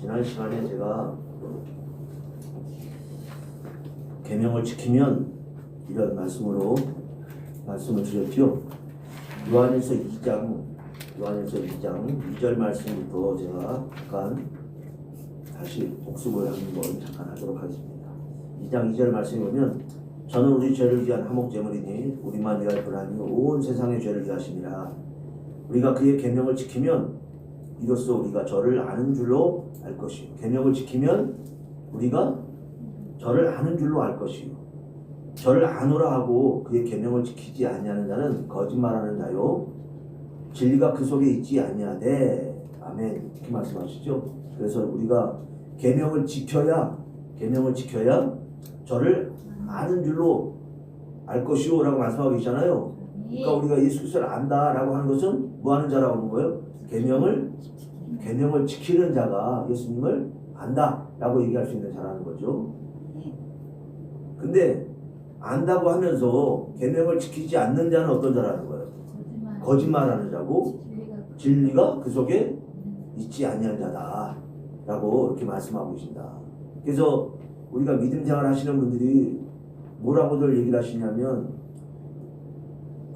지난 시간에 제가 계명을 지키면 이런 말씀으로 말씀을 드렸죠. 요한일서 2장 2절 말씀부터 제가 잠깐 다시 복습을 하는 걸 잠깐 하도록 하겠습니다. 2장 2절 말씀에 보면 저는 우리 죄를 위한 화목제물이니 우리만 위할 분 아니요 온 세상의 죄를 위하심이라. 우리가 그의 계명을 지키면 이로써 우리가 저를 아는 줄로 알 것이요. 계명을 지키면 우리가 저를 아는 줄로 알 것이요. 저를 아노라 하고 그의 계명을 지키지 아니하는 자는 거짓말하는 자요 진리가 그 속에 있지 아니하되. 아멘. 이렇게 말씀하시죠. 그래서 우리가 계명을 지켜야 저를 아는 줄로 알 것이요 라고 말씀하고 계시잖아요. 그러니까 우리가 예수 그리스도를 안다라고 하는 것은 뭐 하는 자라고 하는 거예요? 계명을 지키는 자가 예수님을 안다라고 얘기할 수 있는 자라는 거죠. 근데 안다고 하면서 계명을 지키지 않는 자는 어떤 자라는 거예요? 거짓말하는 자고 진리가 그 속에 있지 아니한 자다라고 이렇게 말씀하고 계신다. 그래서 우리가 믿음 생활 하시는 분들이 뭐라고들 얘기를 하시냐면,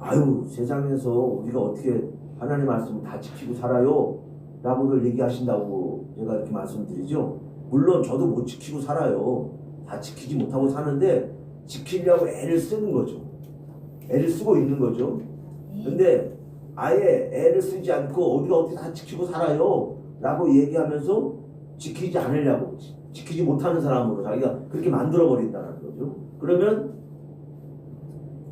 아유 세상에서 우리가 어떻게 하나님 말씀을 다 지키고 살아요 라고들 얘기하신다고 제가 이렇게 말씀드리죠. 물론 저도 못 지키고 살아요. 다 지키지 못하고 사는데 지키려고 애를 쓰는 거죠. 애를 쓰고 있는 거죠. 근데 아예 애를 쓰지 않고 우리가 어떻게 다 지키고 살아요 라고 얘기하면서 지키지 않으려고, 지키지 못하는 사람으로 자기가 그렇게 만들어 버린다는 거죠. 그러면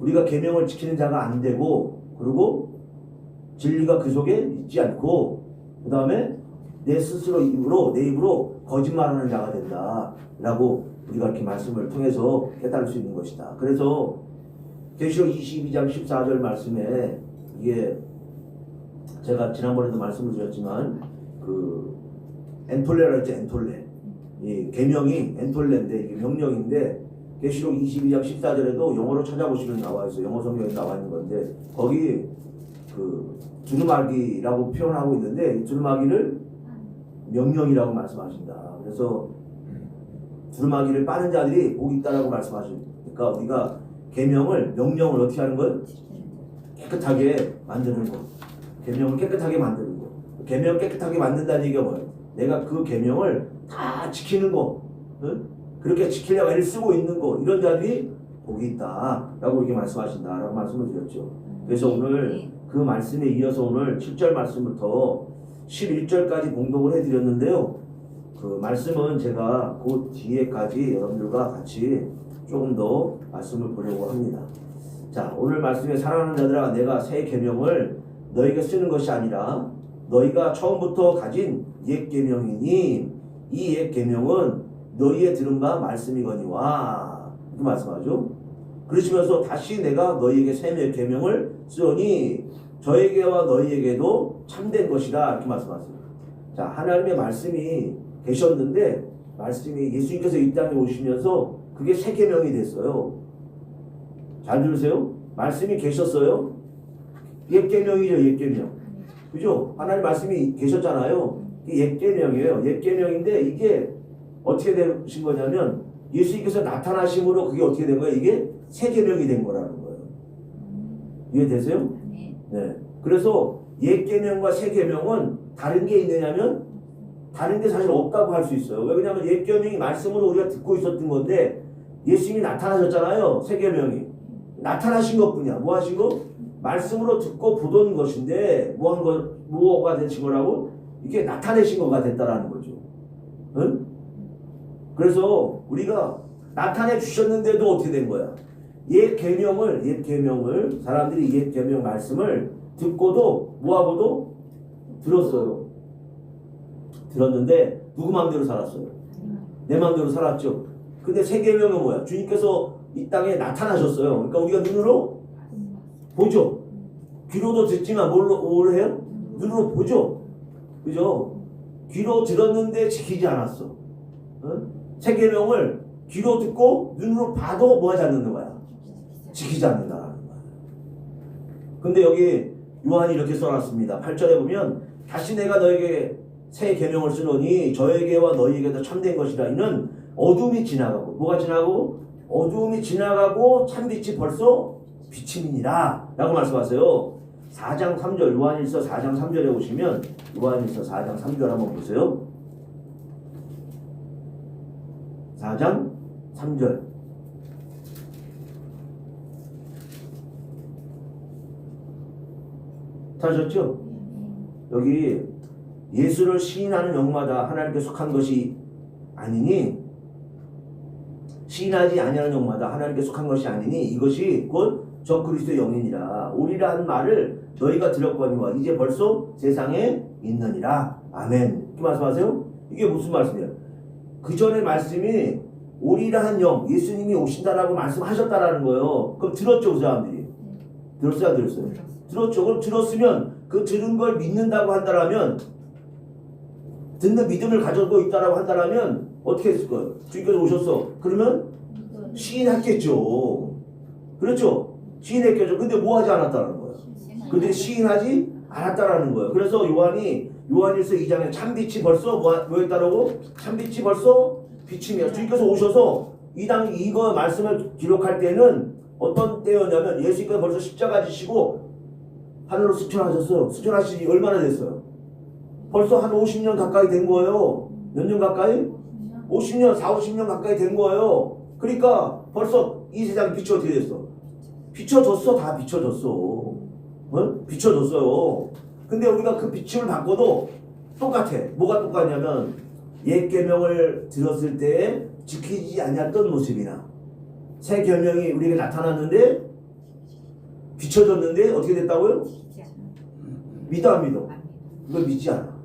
우리가 계명을 지키는 자가 안 되고, 그리고 진리가 그 속에 있지 않고, 그 다음에 내 스스로 내 입으로 거짓말하는 자가 된다라고 우리가 이렇게 말씀을 통해서 깨달을 수 있는 것이다. 그래서 계시록 22장 14절 말씀에, 이게 제가 지난번에도 말씀을 드렸지만 그 엔톨레라 했죠. 엔톨레. 이 계명이 엔톨레인데 이게 명령인데, 계시록 22장 14절에도 영어로 찾아보시면 나와 있어요. 영어 성경에 나와 있는 건데, 거기 그 두루마기라고 표현하고 있는데 이 두루마기를 명령이라고 말씀하신다. 그래서 두루마기를 빠는 자들이 복이 있다라고 말씀하시니까 우리가 계명을, 명령을 어떻게 하는 거예요? 깨끗하게 만드는 거. 계명을 깨끗하게 만드는 거. 계명 깨끗하게 만든다는 얘기가 뭐예요? 내가 그 계명을 다 지키는 거, 응? 그렇게 지키려고 애를 쓰고 있는 거, 이런 자들이 복이 있다라고 이렇게 말씀하신다라고 말씀을 드렸죠. 그래서 오늘 그 말씀에 이어서 오늘 7절 말씀부터 11절까지 공독을 해드렸는데요. 그 말씀은 제가 그 뒤에까지 여러분들과 같이 조금 더 말씀을 보려고 합니다. 자, 오늘 말씀에 사랑하는 자들아, 내가 새 계명을 너에게 쓰는 것이 아니라 너희가 처음부터 가진 옛 계명이니 이 옛 계명은 너희의 들은 바 말씀이거니와, 이렇게 말씀하죠. 그러시면서 다시 내가 너희에게 새 계명을 쓰오니 저에게와 너희에게도 참된 것이다, 이렇게 말씀하세요. 자, 하나님의 말씀이 계셨는데, 말씀이 예수님께서 이 땅에 오시면서 그게 새 계명이 됐어요. 잘 들으세요. 말씀이 계셨어요. 옛 계명이죠. 옛 계명. 그죠? 하나님 말씀이 계셨잖아요. 이게 옛 계명이에요. 옛 계명인데 이게 어떻게 되신 거냐면 예수님께서 나타나심으로 그게 어떻게 된 거예요? 이게 새 계명이 된 거라는 거예요. 이해되세요? 네. 그래서 옛 계명과 새 계명은 다른 게 있느냐면 다른 게 사실 없다고 할 수 있어요. 왜냐하면 옛 계명이 말씀으로 우리가 듣고 있었던 건데 예수님이 나타나셨잖아요. 새 계명이 나타나신 것뿐이야. 뭐 하신 거? 말씀으로 듣고 보던 것인데 뭐가 되신 거라고? 이게 나타내신 거가 됐다라는 거죠. 응? 그래서 우리가 나타내 주셨는데도 어떻게 된 거야? 옛 계명을 사람들이 옛 계명 말씀을 듣고도 뭐하고도 들었어요. 들었는데 누구 마음대로 살았어요? 내 마음대로 살았죠. 근데 새 계명은 뭐야? 주님께서 이 땅에 나타나셨어요. 그러니까 우리가 눈으로 보죠. 귀로도 듣지만 뭘 해요? 눈으로 보죠. 그죠? 귀로 들었는데 지키지 않았어. 응? 새 계명을 귀로 듣고 눈으로 봐도 뭐 하지 않는 거야? 지키지 않는다는 거야. 근데 여기 요한이 이렇게 써놨습니다. 8절에 보면 다시 내가 너에게 새 계명을 쓰노니 저에게와 너희에게도 참된 것이라. 이는 어둠이 지나가고 뭐가 지나고 어둠이 지나가고 참빛이 벌써 비침이니라 라고 말씀하세요. 4장 3절 요한일서 4장 3절에 오시면 요한일서 4장 3절 한번 보세요. 4장 3절 찾으셨죠? 여기 예수를 시인하는 영마다 하나님께 속한 것이 아니니 시인하지 아니하는 영마다 하나님께 속한 것이 아니니 이것이 곧 저 그리스도의 영이니라. 오리라 한 말을 너희가 들었거니와 이제 벌써 세상에 있느니라. 아멘. 이렇게 말씀하세요? 이게 무슨 말씀이에요? 그 전에 말씀이 오리라 한 영, 예수님이 오신다라고 말씀하셨다라는 거예요. 그럼 들었죠, 그 사람들이? 들었어요, 안 들었어요? 들었죠. 그럼 들었으면 그 들은 걸 믿는다고 한다라면, 듣는 믿음을 가지고 있다라고 한다라면 어떻게 했을 거예요? 주님께서 오셨어. 그러면 시인했겠죠. 그렇죠? 시인했겠죠. 근데 뭐 하지 않았다는 거예요? 근데 시인하지 않았다라는 거예요. 그래서 요한이 요한일서 2장에 참빛이 벌써 뭐였다라고? 참빛이 벌써 비침이야. 주님께서 오셔서 이거 말씀을 기록할 때는 어떤 때였냐면 예수님께서 벌써 십자가 지시고 하늘로 승천하셨어요. 승천하시지 얼마나 됐어요? 벌써 한 50년 가까이 된 거예요. 몇 년 가까이? 50년, 50년 가까이 된 거예요. 그러니까 벌써 이 세상이 빛이 어떻게 됐어? 비춰졌어. 다 비춰졌어. 어? 비춰졌어요. 근데 우리가 그 비침을 바꿔도 똑같아. 뭐가 똑같냐면 옛 계명을 들었을 때 지키지 않았던 모습이나 새 계명이 우리에게 나타났는데 비춰졌는데 어떻게 됐다고요? 믿어 안 믿어? 이걸 믿지 않아.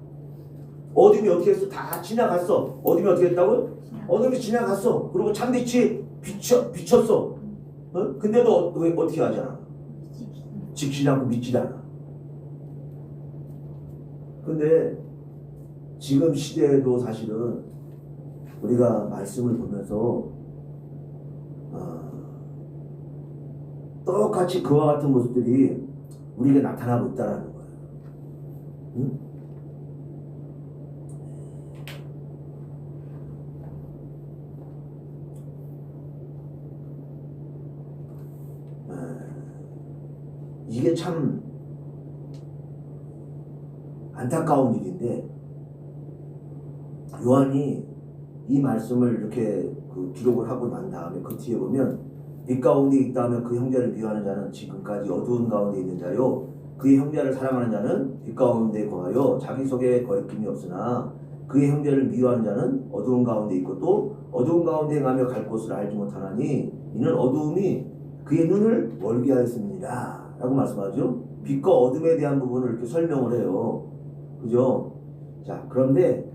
어둠이 어떻게 했어? 다 지나갔어. 어둠이 어떻게 했다고요? 어둠이 지나갔어. 그리고 참빛이 비쳤어. 어? 근데도 어떻게 하잖아? 지키지 않고 믿지 않아. 근데 지금 시대에도 사실은 우리가 말씀을 보면서 똑같이 그와 같은 모습들이 우리에게 나타나고 있다는 거예요. 응? 이게 참 안타까운 일인데 요한이 이 말씀을 이렇게 기록을 하고 난 다음에 그 뒤에 보면 빛 가운데 있다 하면 그 형제를 미워하는 자는 지금까지 어두운 가운데 있는 자요 그의 형제를 사랑하는 자는 빛 가운데 거하여 자기 속에 거리낌이 없으나 그의 형제를 미워하는 자는 어두운 가운데 있고 또 어두운 가운데 행하며 갈 곳을 알지 못하나니 이는 어두움이 그의 눈을 멀게 하였습니다 라고 말씀하죠. 빛과 어둠에 대한 부분을 이렇게 설명을 해요. 그죠? 자, 그런데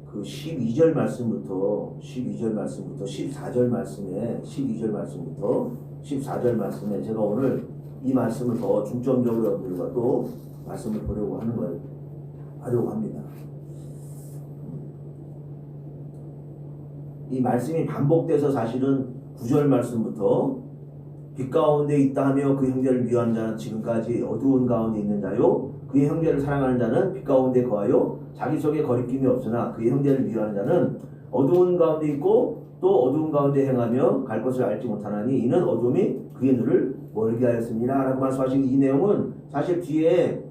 그 12절 말씀부터 14절 말씀에 12절 말씀부터 14절 말씀에 제가 오늘 이 말씀을 더 중점적으로 여러분들과 또 말씀을 보려고 하려고 합니다. 이 말씀이 반복돼서 사실은 9절 말씀부터 빛 가운데 있다 하며 그 형제를 미워하는 자는 지금까지 어두운 가운데 있는 자요 그의 형제를 사랑하는 자는 빛 가운데 거하여 자기 속에 거리낌이 없으나 그의 형제를 미워하는 자는 어두운 가운데 있고 또 어두운 가운데 행하며 갈 것을 알지 못하나니 이는 어둠이 그의 눈을 멀게 하였습니다 라고 말씀하신 이 내용은 사실 뒤에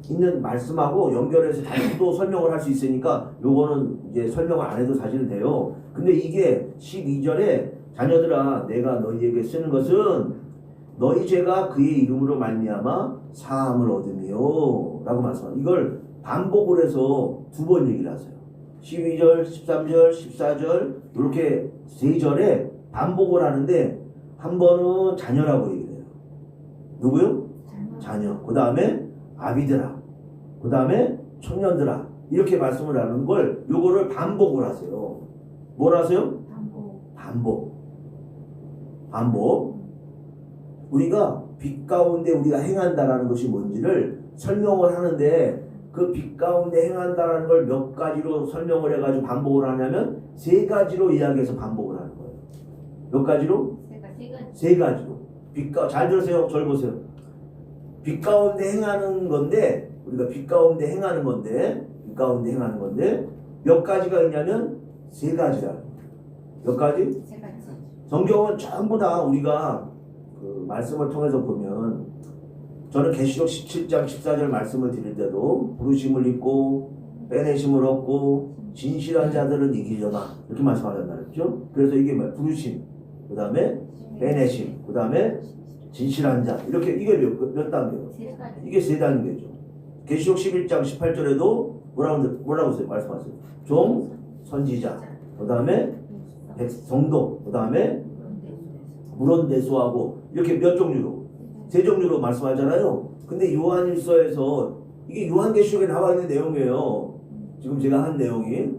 있는 말씀하고 연결해서 다시 또 설명을 할 수 있으니까 요거는 이제 설명을 안 해도 사실은 돼요. 근데 이게 12절에 자녀들아 내가 너희에게 쓰는 것은 너희 죄가 그의 이름으로 말미암아 사함을 얻음이요 라고 말씀합니다. 이걸 반복을 해서 두 번 얘기를 하세요. 12절, 13절, 14절 이렇게 세 절에 반복을 하는데 한 번은 자녀라고 얘기를 해요. 누구요? 자녀. 그 다음에 아비들아. 그 다음에 청년들아. 이렇게 말씀을 하는 걸 요거를 반복을 하세요. 뭘 하세요? 반복. 우리가 빛 가운데 우리가 행한다라는 것이 뭔지를 설명을 하는데 그 빛 가운데 행한다라는 걸 몇 가지로 설명을 해가지고 반복을 하냐면 세 가지로 이야기해서 반복을 하는 거예요. 몇 가지로? 세 가지로. 잘 들으세요. 절 보세요. 빛 가운데 행하는 건데 우리가 빛 가운데 행하는 건데 몇 가지가 있냐면 세 가지라. 몇 가지? 세 가지. 성경은 전부 다 우리가 그 말씀을 통해서 보면 저는 계시록 17장 14절 말씀을 드릴 때도 부르심을 입고 빼내심을 얻고 진실한 자들은 이기려나 이렇게 말씀하셨나 그랬죠? 그래서 이게 뭐야? 부르심, 그 다음에 빼내심, 그 다음에 진실한 자 이렇게 이게 몇 단계예요? 세 가지. 이게 세 단계죠. 계시록 11장 18절에도 뭐라고 써요? 말씀하세요. 종, 선지자, 그 다음에 성도, 그 다음에 물론 내수하고 이렇게 몇 종류로? 세 종류로 말씀하잖아요. 근데 요한일서에서 이게 요한계시록에 나와 있는 내용이에요. 지금 제가 한 내용이.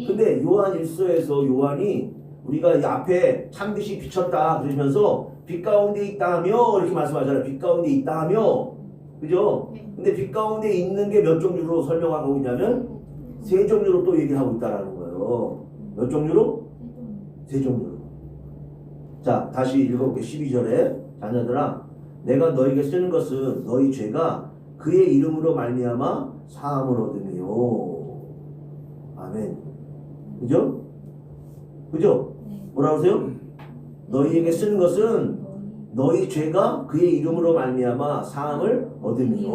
근데 요한일서에서 요한이 우리가 이 앞에 참빛이 비쳤다 그러면서 빛 가운데 있다 하며 이렇게 말씀하잖아요. 빛 가운데 있다 하며 그죠? 근데 빛 가운데 있는 게 몇 종류로 설명하고 있냐면 세 종류로 또 얘기하고 있다라는 거예요. 몇 종류로? 세 종류로. 자, 다시 읽어볼게요. 12절에 자녀들아 내가 너에게 쓰는 것은 너희 죄가 그의 이름으로 말미암아 사함을 얻으며. 아멘. 그죠? 그죠? 뭐라고 하세요? 너희에게 쓰는 것은 너희 죄가 그의 이름으로 말미암아 사함을 얻으며.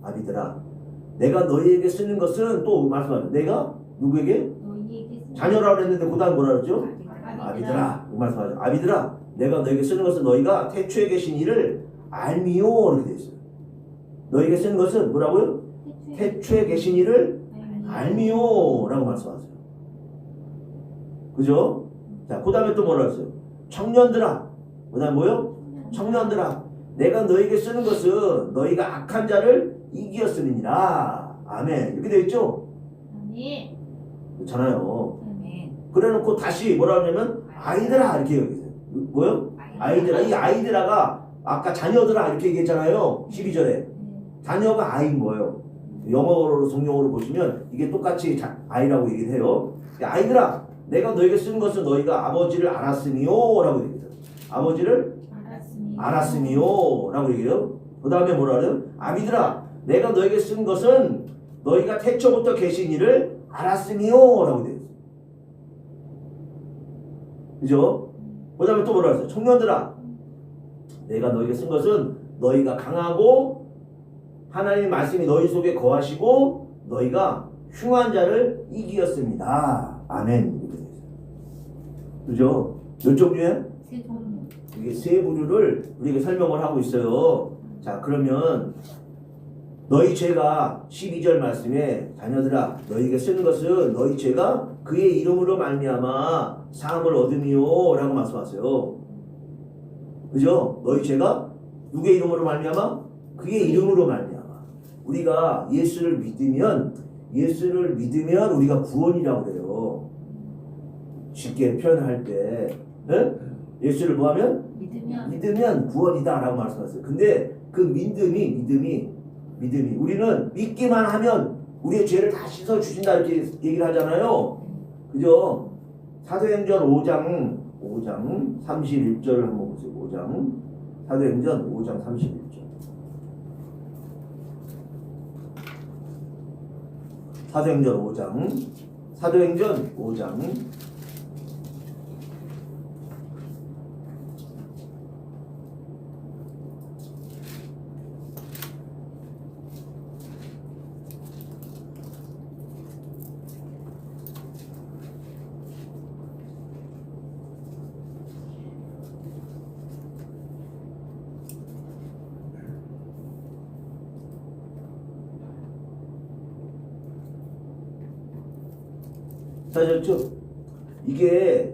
아비들아 내가 너희에게 쓰는 것은 또 말씀하죠. 내가 누구에게? 자녀라고 했는데 그 다음 뭐라 그러죠? 아비들아 말씀하죠. 아비들아 내가 너에게 쓰는 것은 너희가 태초에 계신 이를 알미요 이렇게 되어 있어요. 너희에게 쓰는 것은 뭐라고요? 태초에 계신 이를 알미요 라고 말씀하세요. 그죠? 자, 그 다음에 또 뭐라 했어요? 청년들아 그 다음 뭐요? 청년들아 내가 너에게 쓰는 것은 너희가 악한 자를 이기었음이니라. 아멘. 이렇게 되어 있죠? 그렇잖아요. 그래 놓고 다시 뭐라 하냐면 아이들아 이렇게 여기세요. 뭐요? 아이들아. 이 아이들아가 아까 자녀들아 이렇게 얘기했잖아요. 12절에. 자녀가 아이인 거예요. 영어로 성경으로 보시면 이게 똑같이 아이라고 얘기를 해요. 아이들아 내가 너에게 쓴 것은 너희가 아버지를 알았으니요 라고 얘기해요. 아버지를 알았으니요 라고 얘기해요. 그 다음에 뭐라 그래요? 아비들아 내가 너에게 쓴 것은 너희가 태초부터 계신 이를 알았으니요 라고 되어 있어요. 그죠? 그 다음에 또 뭐라 그랬어요? 청년들아 내가 너에게 쓴 것은 너희가 강하고 하나님의 말씀이 너희 속에 거하시고 너희가 흉한 자를 이기었습니다. 아멘. 그죠? 몇 종류예요? 세 종류. 이게 세 부류를 우리에게 설명을 하고 있어요. 자, 그러면 너희 죄가 12절 말씀에 자녀들아 너희에게 쓰는 것은 너희 죄가 그의 이름으로 말미암아 사함을 얻으미요 라고 말씀하세요. 그죠? 너희 죄가 누구의 이름으로 말미암아? 그의 이름으로 말미암아. 우리가 예수를 믿으면 우리가 구원이라고 그래요. 쉽게 표현할 때 네? 예수를 뭐하면? 믿으면 구원이다 라고 말씀하셨어요. 근데 그 믿음이 우리는 믿기만 하면 우리의 죄를 다 씻어주신다 이렇게 얘기를 하잖아요. 그죠? 사도행전 5장 31절을 한번 보세요. 사도행전 5장 31절. 사도행전 5장 사셨죠? 이게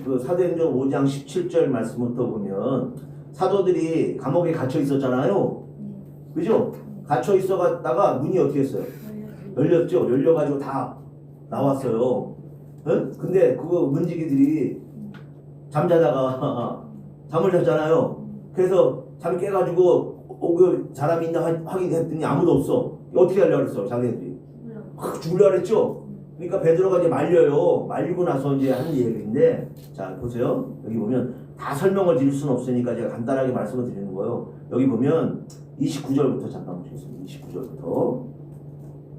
그 사도행전 5장 17절 말씀부터 보면 사도들이 감옥에 갇혀 있었잖아요. 그죠? 갇혀 있어갔다가 문이 어떻게 했어요? 열렸죠? 열려가지고 다 나왔어요. 응? 근데 그거 문지기들이 잠자다가 잠을 잤잖아요. 그래서 잠 깨가지고 그 사람이 있나 확인했더니 아무도 없어. 어떻게 하려고 그랬어? 자기네들이 확 죽으려고 그랬죠? 그러니까 베드로가 이제 말려요. 말리고 나서 이제 하는 얘기인데, 자 보세요. 여기 보면 다 설명을 드릴 수는 없으니까 제가 간단하게 말씀을 드리는 거예요. 여기 보면 29절부터 잠깐 보시겠습니다. 29절부터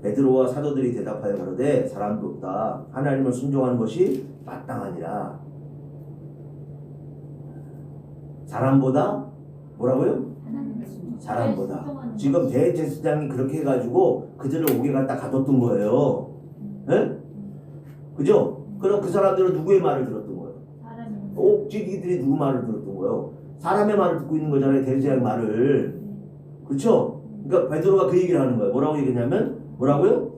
베드로와 사도들이 대답하여 가로되 사람보다 하나님을 순종하는 것이 마땅하니라. 사람보다 뭐라고요? 사람보다. 지금 대제사장이 그렇게 해가지고 그들을 옥에 갖다 가뒀던 거예요. 예? 그죠? 그럼 그 사람들은 누구의 말을 들었던 거예요? 옥지기들이 누구 말을 들었던 거예요? 사람의 말을 듣고 있는 거잖아요. 대제사장의 말을. 그렇죠? 그러니까 베드로가 그 얘기를 하는 거예요. 뭐라고 얘기했냐면 뭐라고요?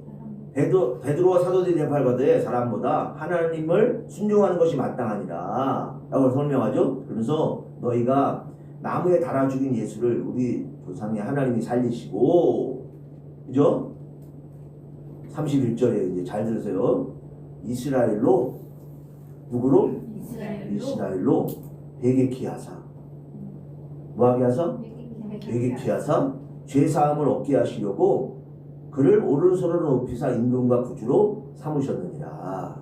베드로와 사도들이 대답하되 사람보다 하나님을 순종하는 것이 마땅하니라 라고 설명하죠. 그러면서 너희가 나무에 달아 죽인 예수를 우리 조상의 하나님이 살리시고, 그죠? 31절에 이제 잘 들으세요. 이스라엘로 누구로? 이스라엘로 회개케 하사. 뭐하게 하사? 회개케 하사 죄사함을 얻게 하시려고 그를 오른손으로 높이사 임금과 구주로 삼으셨느니라.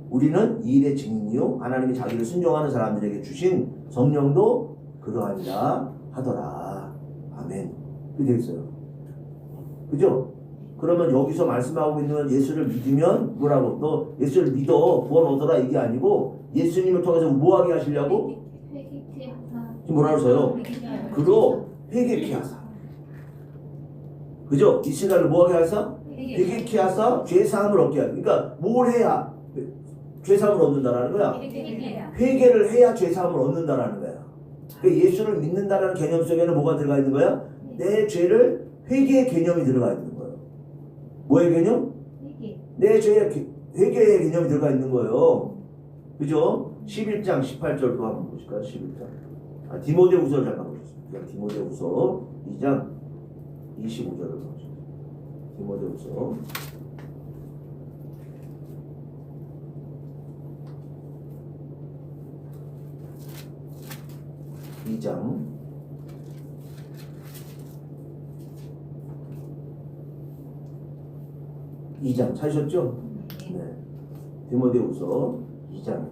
우리는 이 일의 증인이요 하나님이 자기를 순종하는 사람들에게 주신 성령도 그러하니라 하더라. 아멘. 그게 되겠어요. 그죠? 그러면 여기서 말씀하고 있는 예수를 믿으면 뭐라고? 너 예수를 믿어 구원 얻어라 이게 아니고 예수님을 통해서 뭐하게 하시려고? 지금 뭐라고 써요? 그로 회개케 하사. 그죠? 이스라엘을 뭐하게 하사? 회개케 하사 죄사함을 얻게 하사. 그러니까 뭘 해야 죄사함을 얻는다라는 거야? 회개를 해야 죄사함을 얻는다라는 거야. 그러니까 예수를 믿는다라는 개념 속에는 뭐가 들어가 있는 거야? 내 죄를 회개의 개념이 들어가 있는 거예요. 뭐의 개념? 내 죄의 회개의 개념이 들어가 있는 거예요. 그죠? 11장 18절도 한번 보실까요? 11장. 디모데후서를 잠깐 보겠습니다. 디모데후서 2장 25절을 보시죠. 디모데후서 2장 2장 찾으셨죠? 네. 디모데후서 2장.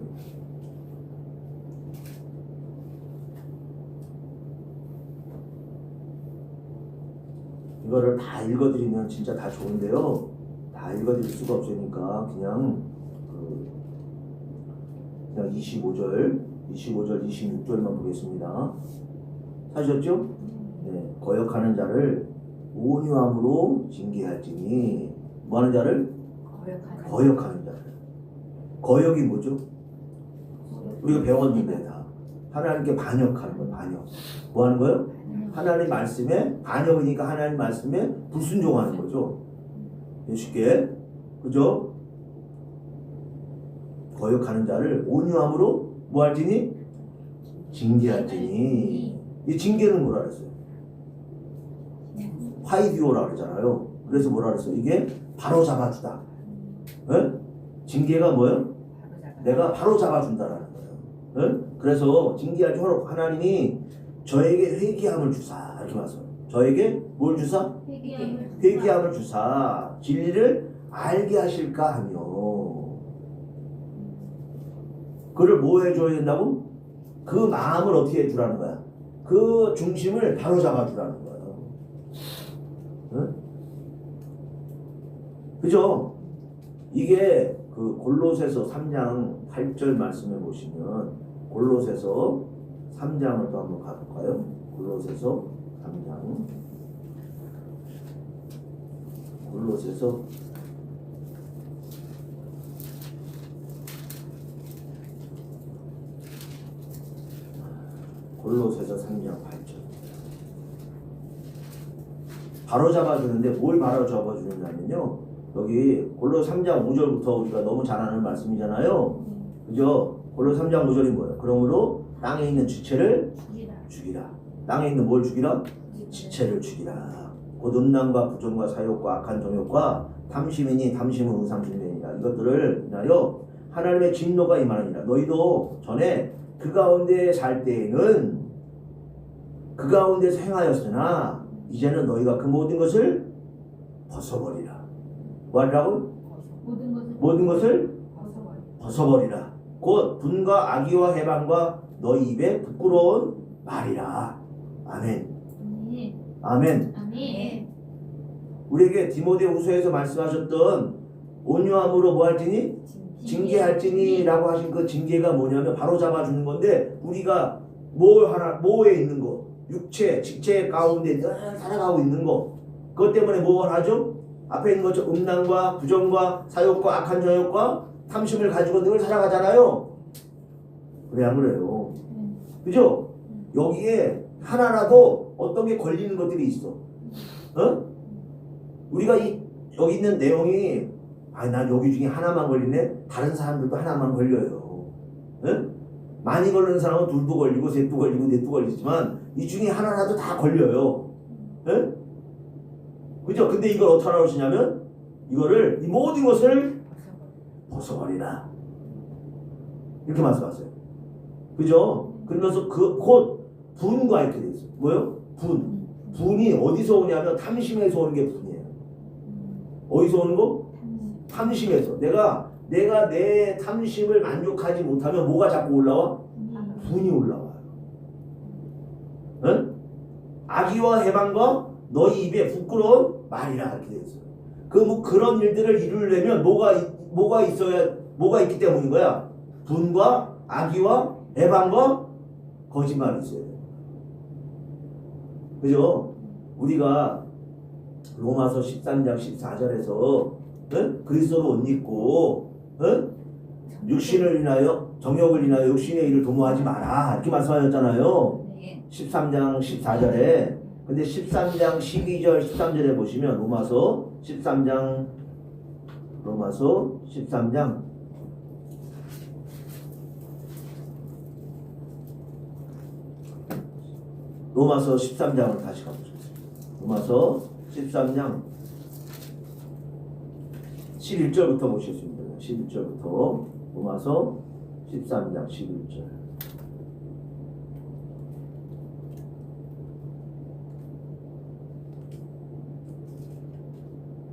이거를 다 읽어드리면 진짜 다 좋은데요. 다 읽어드릴 수가 없으니까 그냥 25절, 26절만 보겠습니다. 찾으셨죠? 네. 거역하는 자를 온유함으로 징계할지니 뭐하는 자를? 거역하는 자를. 거역이 뭐죠? 우리가 배웠는데 다 하나님께 반역하는 거예요. 반역. 뭐 하는 거예요? 하나님 말씀에 반역이니까 하나님 말씀에 불순종하는 거죠. 쉽게 그죠? 거역하는 자를 온유함으로 뭐 할지니? 징계할지니. 이 징계는 뭐라 그랬어요? 화이디오라 그러잖아요. 그래서 뭐라 그랬어요? 이게 바로 잡아주다. 네? 징계가 뭐예요? 내가 바로 잡아준다라는 거예요. 네? 그래서 징계할 줄 하나님이 저에게 회개함을 주사 이렇게 말씀해요. 저에게 뭘 주사? 회개함을 주사 진리를 알게 하실까 하며. 그를 뭐 해줘야 된다고? 그 마음을 어떻게 해주라는 거야? 그 중심을 바로 잡아주라는 거예요. 응? 그죠? 이게 그 골로새서 3장 8절 말씀해 보시면 골로새서 3장을 또 한번 가볼까요? 골로새서 3장. 골로새서 3장 8절. 바로 잡아주는데 뭘 바로 잡아주느냐면요. 여기 골로 3장 5절부터 우리가 너무 잘 아는 말씀이잖아요. 그죠? 골로 3장 5절이 뭐예요? 그러므로 땅에 있는 지체를 죽이라. 땅에 있는 뭘 죽이라? 지체를 죽이라. 곧 음란과 부정과 사욕과 악한 정욕과 탐심이니 탐심은 우상숭배니라. 이것들을 인하여 하나님의 진노가 임하느니라. 너희도 전에 그 가운데 살 때에는 그 가운데서 행하였으나 이제는 너희가 그 모든 것을 벗어버리라. 뭐 하리라고? 모든 것을 벗어버리라. 곧 분과 악의와 해방과 너희 입에 부끄러운 말이라. 아멘. 아멘. 아멘. 아멘. 우리에게 디모데후서에서 말씀하셨던 온유함으로 뭐 할지니? 징계할지니라고 하신 그 징계가 뭐냐면 바로 잡아주는 건데, 우리가 뭐에 있는 거, 육체, 직체 가운데 늘 살아가고 있는 거, 그것 때문에 뭘 하죠? 앞에 있는 것처럼 음란과 부정과 사욕과 악한 정욕과 탐심을 가지고 늘 살아가잖아요. 그래 안 그래요? 그죠? 여기에 하나라도 어떤 게 걸리는 것들이 있어. 우리가 여기 있는 내용이 난 여기 중에 하나만 걸리네? 다른 사람들도 하나만 걸려요. 많이 걸리는 사람은 둘도 걸리고 셋도 걸리고 넷도 걸리지만 이 중에 하나라도 다 걸려요. 그죠? 근데 이걸 어떻게 하시냐면 이거를 이 모든 것을 벗어버리라. 이렇게 말씀하세요. 그죠? 그러면서 곧 분과 이렇게 돼 있어요. 뭐요? 분. 분이 어디서 오냐면 탐심에서 오는 게 분이에요. 어디서 오는 거? 탐심에서. 내가 내 탐심을 만족하지 못하면 뭐가 자꾸 올라와? 분이 올라와요. 응? 악의와 해방과 너희 입에 부끄러운 말이라 이렇게 되어 있어요. 그런 일들을 이루려면 뭐가 있기 때문인 거야? 분과 악의와 해방과 거짓말이 있어야 돼요. 그죠? 우리가 로마서 13장 14절에서 그리스도로 옷 입고 육신을 인하여 정욕을 인하여 육신의 일을 도모하지 마라 이렇게 말씀하셨잖아요. 13장 14절에. 근데 13장 12절 13절에 보시면 로마서 13장 로마서 13장 로마서 13장을 다시 가보겠습니다. 로마서 13장 11절부터 보시겠습니다. 11절부터 로마서 13장 11절.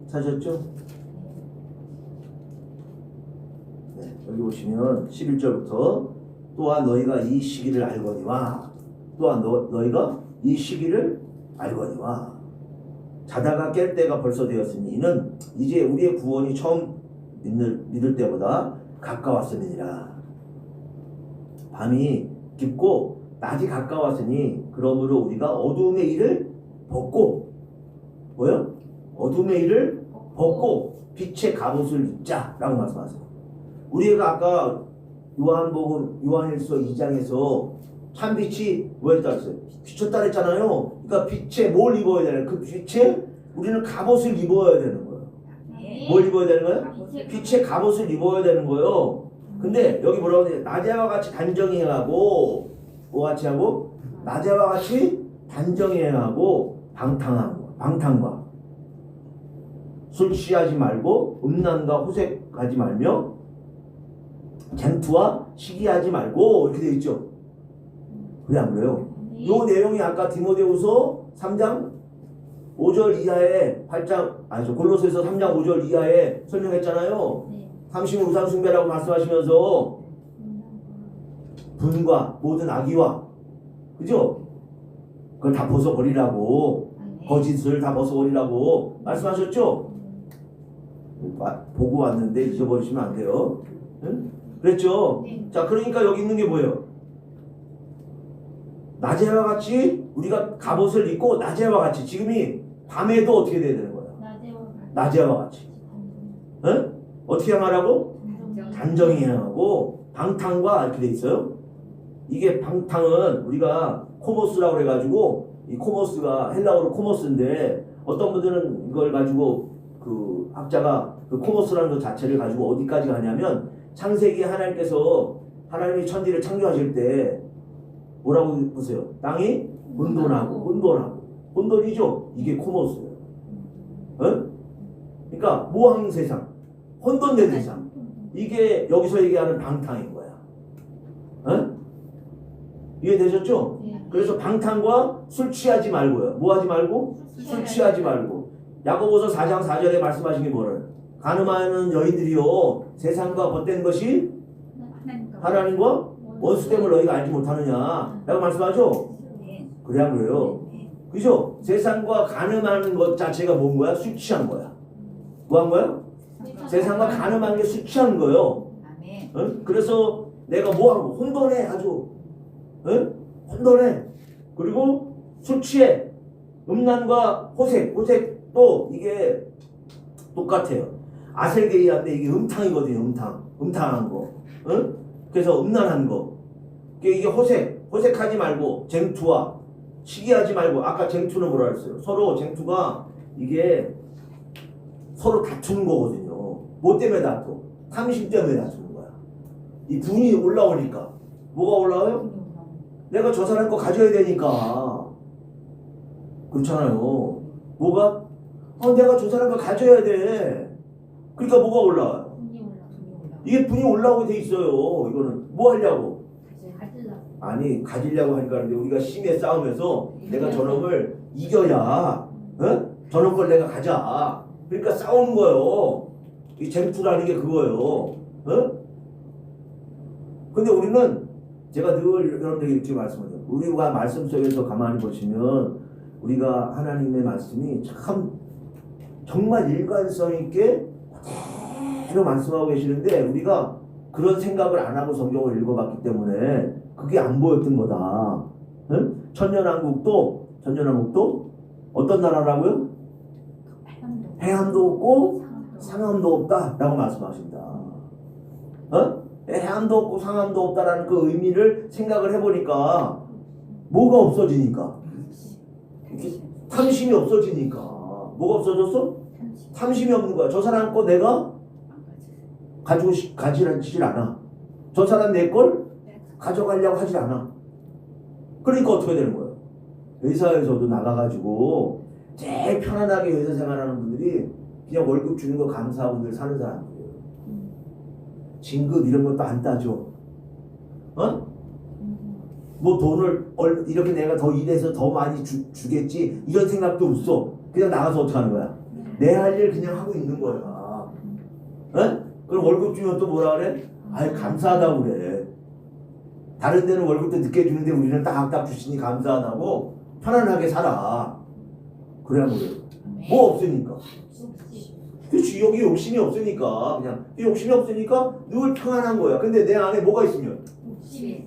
찾았죠? 네, 여기 보시면 11절부터 또한 너희가 이 시기를 알거니와 또한 너희가 이 시기를 알거니와 자다가 깰 때가 벌써 되었으니 이는 이제 우리의 구원이 처음 믿을 때보다 가까웠음이니라. 밤이 깊고 낮이 가까웠으니 그러므로 우리가 어두움의 일을 벗고 뭐요? 어둠의 일을 벗고 빛의 갑옷을 입자라고 말씀하세요. 우리가 아까 요한일서 2장에서 참빛이 뭐였다 했어요? 비쳤다 했잖아요. 그러니까 빛에 뭘 입어야 되는 그 빛에 우리는 갑옷을 입어야 되는 거예요. 뭘 입어야 되는 거예요? 빛의 갑옷을 입어야 되는 거예요. 근데 여기 뭐라고 하냐? 낮에와 같이 단정히 행하고 뭐 같이 하고 낮에와 같이 단정히 행하고 방탕과 술 취하지 말고 음란과 호색하지 말며 쟁투와 시기하지 말고 이렇게 되어 있죠. 그래 안 그래요? 요 내용이 아까 디모데후서 3장 5절 이하에 골로새서 3장 5절 이하에 설명했잖아요. 탐심을 우상 숭배라고 말씀하시면서 분과 모든 악의와 그죠? 그걸 다 벗어버리라고 거짓을 다 벗어버리라고 말씀하셨죠? 보고 왔는데 잊어버리시면 안 돼요. 응? 그랬죠? 자, 그러니까 여기 있는 게 뭐예요? 낮에와 같이 우리가 갑옷을 입고 낮에와 같이 지금이 밤에도 어떻게 돼야 되는 거예요? 낮에와 같이. 응? 어떻게 행하라고? 단정히 행하고 방탕과 이렇게 돼 있어요. 이게 방탕은 우리가 코모스라고 그래가지고 이 코모스가 헬라어로 코모스인데 어떤 분들은 이걸 가지고 그 학자가 그 코모스라는 것 자체를 가지고 어디까지 가냐면 창세기 하나님이 천지를 창조하실 때 뭐라고 보세요? 땅이 혼돈이죠. 이게 코모스예요. 어? 그러니까 모항 세상, 혼돈된 세상. 이게 여기서 얘기하는 방탕인 거야. 어? 이해되셨죠? 그래서 방탕과 술 취하지 말고요. 뭐 하지 말고? 술 취하지 말고. 야고보서 4장 4절에 말씀하신 게 뭐를? 가늠하는 여인들이요 세상과 벗된 것이 하나님과 원수됨을 너희가 알지 못하느냐 라고 말씀하죠. 그래야 그래요. 그죠? 세상과 간음하는 것 자체가 뭔 거야? 술 취한 거야. 뭐 한 거야? 세상과 간음하는 게 술 취한 거예요. 응? 그래서 내가 뭐 하고 혼돈해 아주. 응? 혼돈해. 그리고 술 취해. 음란과 호색도 이게 똑같아요. 아셀게이한데 이게 음탕이거든요. 음탕한 거. 응? 그래서 음란한 거. 이게 호색하지 말고 쟁투와 시기하지 말고. 아까 쟁투는 뭐라 했어요? 서로 쟁투가 이게 서로 다투는 거거든요. 뭐 때문에 다투? 탐심 때문에 다투는 거야. 이 분이 올라오니까. 뭐가 올라와요? 내가 저 사람 거 가져야 되니까. 그렇잖아요. 뭐가? 내가 저 사람 거 가져야 돼. 그러니까 뭐가 올라와요? 이게 분이 올라오게 돼 있어요. 이거는 뭐 하려고? 아니 가지려고 하니까 하는데 우리가 심의 싸움에서 내가 저놈을 이겨야 저놈 걸 내가 가자. 그러니까 싸우는 거예요. 이 쟁투라는 게 그거예요. 근데 우리는 제가 늘 여러분들에게 이렇게 말씀드려요. 우리가 말씀 속에서 가만히 보시면 우리가 하나님의 말씀이 참 정말 일관성 있게 그대로 말씀하고 계시는데 우리가 그런 생각을 안 하고 성경을 읽어봤기 때문에 그게 안 보였던 거다. 응? 천년왕국도 어떤 나라라고요? 해안도 없고 상암도 없다라고 말씀하십니다. 해안도 없고 상암도 없다라는 그 의미를 생각을 해보니까 뭐가 없어지니까? 탐심이 없어지니까. 뭐가 없어졌어? 탐심이 없는 거야. 저 사람 거 내가 가지질 않아. 저 사람 내 걸 가져가려고 하질 않아. 그러니까 어떻게 되는 거예요? 회사에서도 나가가지고 제일 편안하게 회사 생활하는 분들이 그냥 월급 주는 거 감사하고 늘 사는 사람들이에요. 진급 이런 것도 안 따져. 뭐 돈을 이렇게 내가 더 일해서 더 많이 주겠지 이런 생각도 없어. 그냥 나가서 어떻게 하는 거야? 내 할 일 그냥 하고 있는 거야. 그럼 월급 주면 또 뭐라 그래? 아이 감사하다고 그래. 다른 데는 월급도 늦게 주는데 우리는 딱딱 주시니 감사하다고 편안하게 살아. 그래야 뭐예요? 뭐 없으니까. 그렇지. 여기 욕심이 없으니까 그냥 욕심이 없으니까 늘 편안한 거야. 근데 내 안에 뭐가 있으면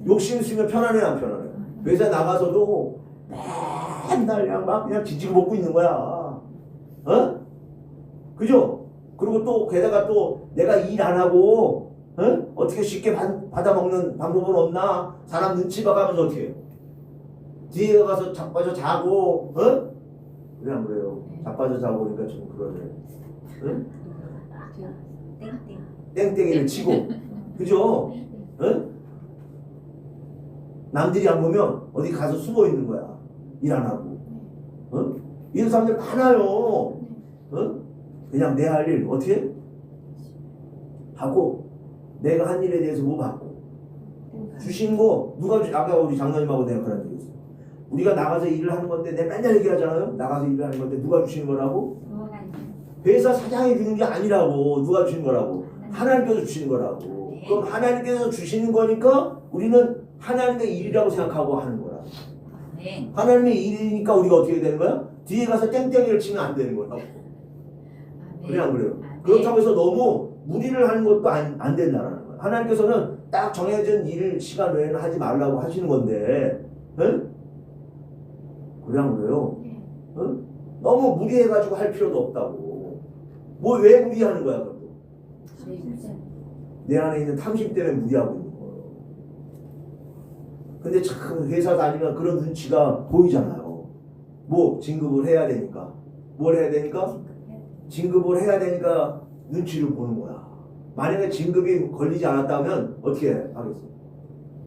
욕심 있으면 편안해 안 편안해? 회사 나가서도 맨날 그냥 지지고 먹고 있는 거야. 그죠? 그리고 또 게다가 또 내가 일 안 하고 어떻게 쉽게 받아먹는 방법은 없나? 사람 눈치 봐가면서 어떻게 해요? 뒤에 가서 자빠져 자고 그래 안 그래요? 자빠져 자고 그러니까 좀 그러네. 땡땡이를 치고 그죠? 남들이 안 보면 어디 가서 숨어 있는 거야. 일 안 하고. 이런 사람들 많아요. 그냥 내 할 일 어떻게 하고 내가 한 일에 대해서 뭐 받고 주신 거 누가 아까 우리 장로님하고 내가 그런 얘기 했어. 우리가 나가서 일을 하는 건데 내가 맨날 얘기하잖아요. 나가서 일을 하는 건데 누가 주신 거라고? 회사 사장이 주는 게 아니라고. 누가 주신 거라고? 하나님께서 주시는 거라고. 그럼 하나님께서 주시는 거니까 우리는 하나님의 일이라고 생각하고 하는 거야. 하나님의 일이니까 우리가 어떻게 되는 거야? 뒤에 가서 땡땡이를 치면 안 되는 거라고. 그래 안 그래요? 그렇다고 해서 너무 무리를 하는 것도 안 된다는 거야. 하나님께서는 딱 정해진 일 시간 외에는 하지 말라고 하시는 건데 그래 안 그래요? 너무 무리해가지고 할 필요도 없다고. 뭐 왜 무리하는 거야 그것도? 내 안에 있는 탐심 때문에 무리하고 있는 거예요. 근데 참 회사 다니면 그런 눈치가 보이잖아요. 뭐 진급을 해야 되니까. 뭘 해야 되니까? 진급을 해야 되니까 눈치를 보는 거야. 만약에 진급이 걸리지 않았다면 어떻게 하겠어?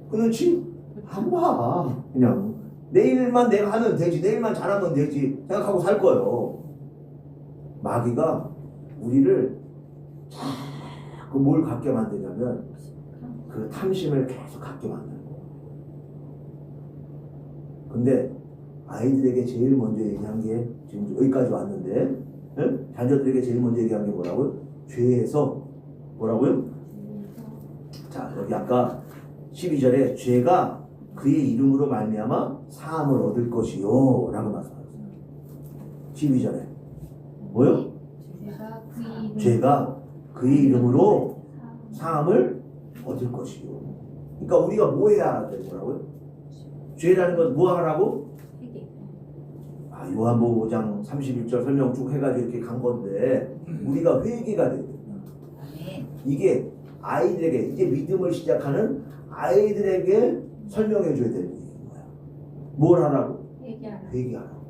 그 눈치 안 봐. 그냥 내일만 내가 하면 되지. 내일만 잘하면 되지 생각하고 살 거예요. 마귀가 우리를 자꾸 뭘 갖게 만드냐면 그 탐심을 계속 갖게 만드는 거예요. 근데 아이들에게 제일 먼저 얘기한 게 지금 여기까지 왔는데 자녀들에게 제일 먼저 얘기한 게 뭐라고요? 죄에서 뭐라고요? 자, 여기 아까 12절에 죄가 그의 이름으로 말미암아 사함을 얻을 것이요 라고 말씀하셨어요. 12절에 뭐요? 죄가 그의 이름으로 사함을 얻을 것이요. 그러니까 우리가 뭐 해야 되는 거라고요? 죄라는 건 뭐 하라고? 요한복음 5장 31절 설명 쭉 해가지고 이렇게 간 건데 우리가 회개가 돼야 된다. 이게 아이들에게 이제 믿음을 시작하는 아이들에게 설명해 줘야 되는 얘기인 거야. 뭘 하라고? 회개하라고.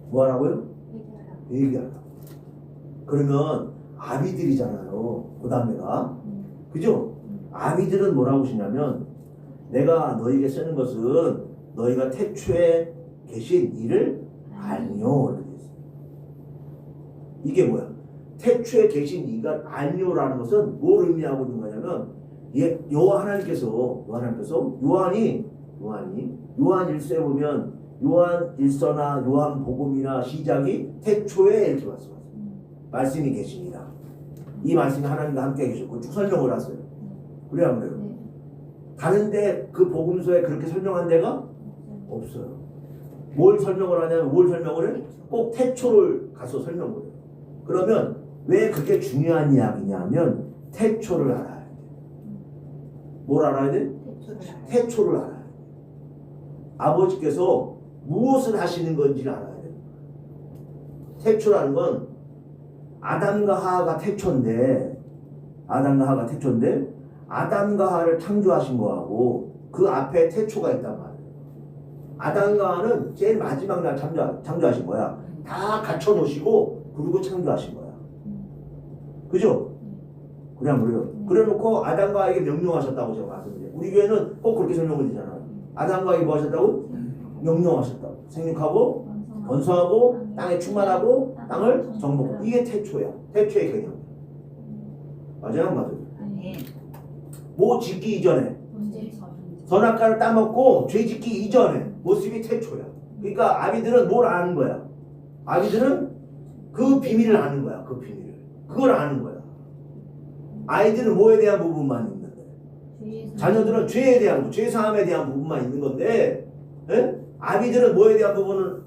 뭐 하라고요? 회개하라고. 그러면 아비들이잖아요. 그 다음에가 그죠? 아비들은 뭐라고 하시냐면 내가 너에게 쓰는 것은 너희가 태초에 계신 이를 알뇨 이렇게 돼 있어요. 이게 뭐야? 태초에 계신 이가 알뇨라는 것은 뭘 의미하고 있는 거냐면 여호와 하나님께서 요한이 요한 1서에 보면 요한 1서나 요한 복음이나 시작이 태초에 이렇게 말씀하세요. 말씀이 계십니다. 이 말씀이 하나님과 함께 계셨고 쭉 설명을 하세요. 그래야 안 그래요? 다른데 그 복음서에 그렇게 설명한 데가 없어요. 뭘 설명을 하냐면 뭘 설명을 해? 꼭 태초를 가서 설명을 해요. 그러면 왜 그게 중요한 이야기냐면 태초를 알아야 돼. 뭘 알아야 돼? 태초를 알아야 돼. 아버지께서 무엇을 하시는 건지를 알아야 돼. 태초라는 건 아담과 하하가 태초인데 아담과 하하를 창조하신 거하고 그 앞에 태초가 있단 말이에요. 아담과 하하는 제일 마지막 날 창조하신 거야. 다 갖춰놓으시고 그리고 창조하신 거야. 그죠? 그냥 그래요. 그래놓고 아담과 하하에게 명령하셨다고 제가 말씀드려요. 우리 교회는 꼭 그렇게 설명을 드리잖아요. 아담과 하하에게 뭐 하셨다고? 명령하셨다고. 생육하고 번성하고 땅에 충만하고 땅을 정복하고. 이게 태초야. 태초의 개념. 맞아요? 안 맞아요? 뭐 짓기 이전에 선악과를 따먹고 죄 짓기 이전에 모습이 태초야. 그러니까 아비들은 뭘 아는 거야? 아비들은 그 비밀을 아는 거야. 그 비밀을. 그걸 아는 거야. 아이들은 뭐에 대한 부분만 있는데 자녀들은 죄에 대한 죄 사함에 대한 부분만 있는 건데 아비들은 뭐에 대한 부분을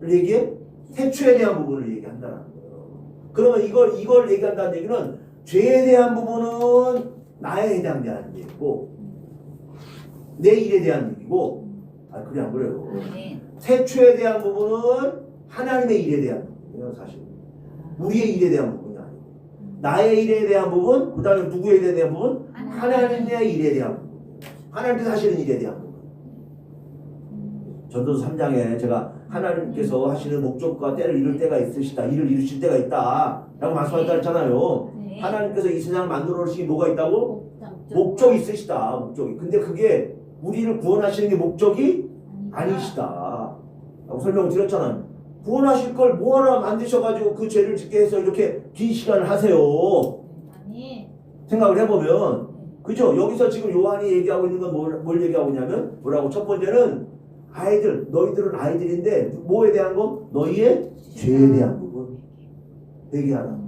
얘기해? 태초에 대한 부분을 얘기한다는 거예요. 그러면 이걸 얘기한다는 얘기는 죄에 대한 부분은 나에 해당되는 얘기고 내 일에 대한 얘기고 그래 안 그래요? 태초에 대한 부분은 하나님의 일에 대한 부분이에요. 사실 우리의 일에 대한 부분이 아니고 나의 일에 대한 부분 그 다음에 누구의 일에 대한 부분? 하나님의 일에 대한 부분. 하나님께서 하시는 일에 대한 부분. 전도서 3장에 제가 하나님께서 하시는 목적과 때를 이룰 때가 있으시다. 일을 이루실 때가 있다 라고 말씀하셨다 했잖아요. 하나님께서 이 세상을 만들어 놓으신 뭐가 있다고? 목적이 있으시다. 목적이. 근데 그게 우리를 구원하시는 게 목적이 아니시다 라고 설명을 드렸잖아요. 구원하실 걸 뭐하러 만드셔가지고 그 죄를 짓게 해서 이렇게 긴 시간을 하세요. 생각을 해보면 그죠? 여기서 지금 요한이 얘기하고 있는 건 뭘 얘기하고 있냐면 뭐라고? 첫 번째는 너희들은 아이들인데 뭐에 대한 거? 너희의 죄에 대한 부분 얘기하라.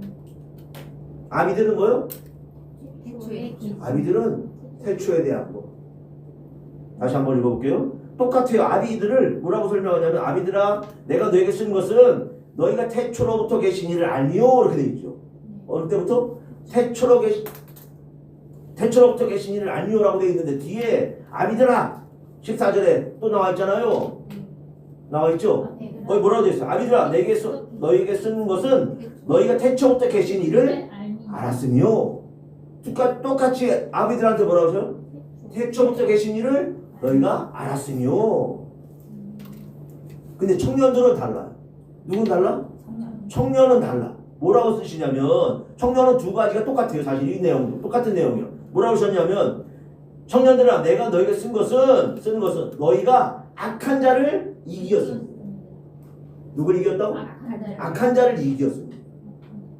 아비들은 뭐요? 아비들은 태초에 대한 거. 다시 한번 읽어볼게요. 똑같아요. 아비들을 뭐라고 설명하냐면 아비들아 내가 너에게 쓴 것은 너희가 태초로부터 계신 이를 알미요 이렇게 되어 있죠. 어느 때부터? 태초로부터 계신 이를 알미요라고 되어 있는데 뒤에 아비들아 14절에 또 나와 있잖아요. 나와 있죠? 거기 뭐라고 되어 있어요? 아비들아 너희에게 쓴 것은 너희가 태초부터 계신 이를 알았으며 똑같이 아비들한테 뭐라고 하세요? 태초부터 계신 이를 너희가 알았으며. 근데 청년들은 달라요. 누군 달라? 청년은 달라. 뭐라고 쓰시냐면 청년은 두 가지가 똑같아요. 사실 이 내용도 똑같은 내용이에요. 뭐라고 하셨냐면 청년들아 내가 너희가 쓰는 것은 너희가 악한 자를 이겼습니다. 누굴 이겼다고? 악한 자를 이겼습니다.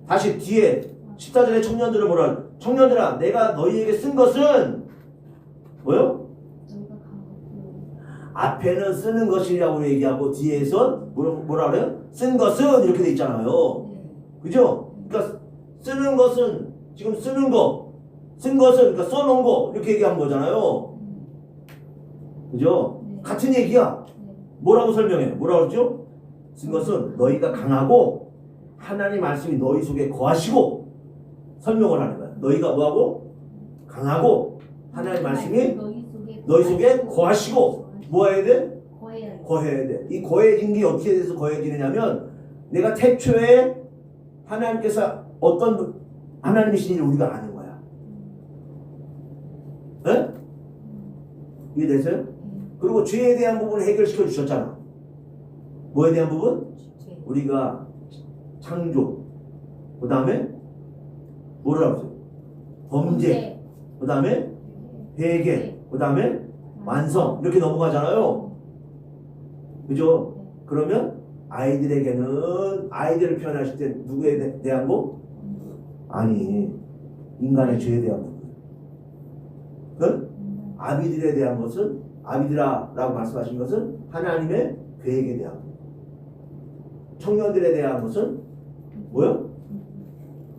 다시 뒤에 14절에 청년들은 뭐라? 청년들아 내가 너희에게 쓴 것은 뭐요? 앞에는 쓰는 것이라고 얘기하고 뒤에서 뭐라 그래요? 쓴 것은 이렇게 돼 있잖아요. 그죠? 그러니까 쓰는 것은 지금 쓰는 거 쓴 것은 그러니까 써놓은 거 이렇게 얘기한 거잖아요. 그죠? 네. 같은 얘기야. 네. 뭐라고 설명해? 뭐라고 그러죠? 쓴 것은 너희가 강하고 하나님 말씀이 너희 속에 거하시고 설명을 하는 거야. 너희가 뭐하고? 강하고 하나님 말씀이 너희 속에 거하시고 뭐 해야 돼? 거해야 돼. 이 거해진 게 어떻게 돼서 거해지느냐면 내가 태초에 하나님께서 어떤 하나님이신지를 우리가 아는 거야. 네? 이해되세요? 그리고 죄에 대한 부분을 해결시켜 주셨잖아. 뭐에 대한 부분? 우리가 창조, 그 다음에 뭐라고 했어요? 범죄, 그 다음에 회개, 그 다음에 완성 이렇게 넘어가잖아요. 그죠? 그러면 아이들에게는 아이들을 표현하실 때 누구에 대한 거? 아니 인간의 죄에 대한 부분. 응? 아비들에 대한 것은 아비들아라고 말씀하신 것은 하나님의 계획에 대한 부분. 청년들에 대한 것은 뭐요?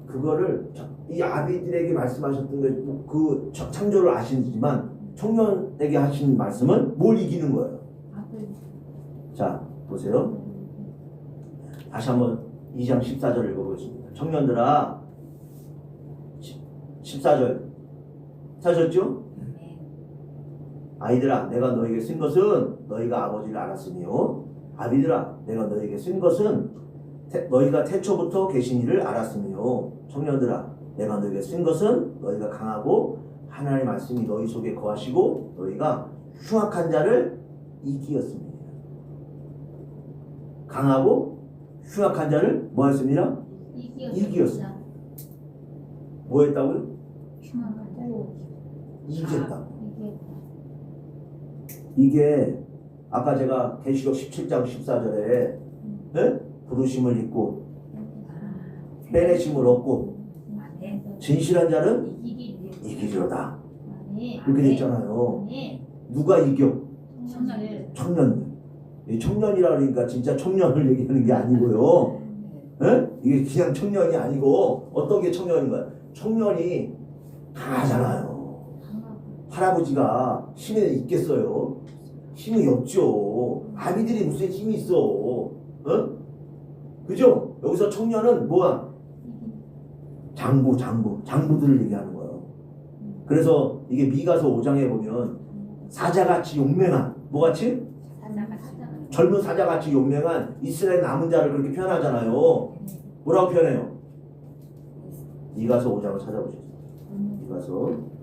그거를 이 아비들에게 말씀하셨던 그 창조를 아시지만 청년에게 하신 말씀은 뭘 이기는 거예요? 자 보세요. 다시 한번 2장 14절 읽어보겠습니다. 청년들아 14절 찾으셨죠? 아이들아 내가 너에게 쓴 것은 너희가 아버지를 알았으며 아비들아 내가 너에게 쓴 것은 너희가 태초부터 계신 이를 알았으며 청년들아 내가 너에게 쓴 것은 너희가 강하고 하나님의 말씀이 너희 속에 거하시고 너희가 흉악한 자를 이기었습니다. 강하고 흉악한 자를 뭐 했습니다? 이기었습니다. 뭐 했다고요? 이겼다. 이게 아까 제가 계시록 17장 14절에 네? 부르심을 입고 빼내심을 얻고 진실한 자는 이기리로다. 이렇게 돼 있잖아요. 누가 이겨? 청년들. 이 청년이라 그러니까 진짜 청년을 얘기하는 게 아니고요. 네? 이게 그냥 청년이 아니고 어떤 게 청년인가요? 청년이 강하잖아요. 할아버지가 힘이 있겠어요? 힘이 없죠. 아비들이 무슨 힘이 있어? 어? 그죠? 여기서 청년은 뭐야? 장부들을 얘기하는 거예요. 그래서 이게 미가서 5장에 보면 사자같이 용맹한 뭐같이? 젊은 사자같이 용맹한 이스라엘 남은 자를 그렇게 표현하잖아요. 뭐라고 표현해요? 미가서 5장을 찾아보세요. 미가서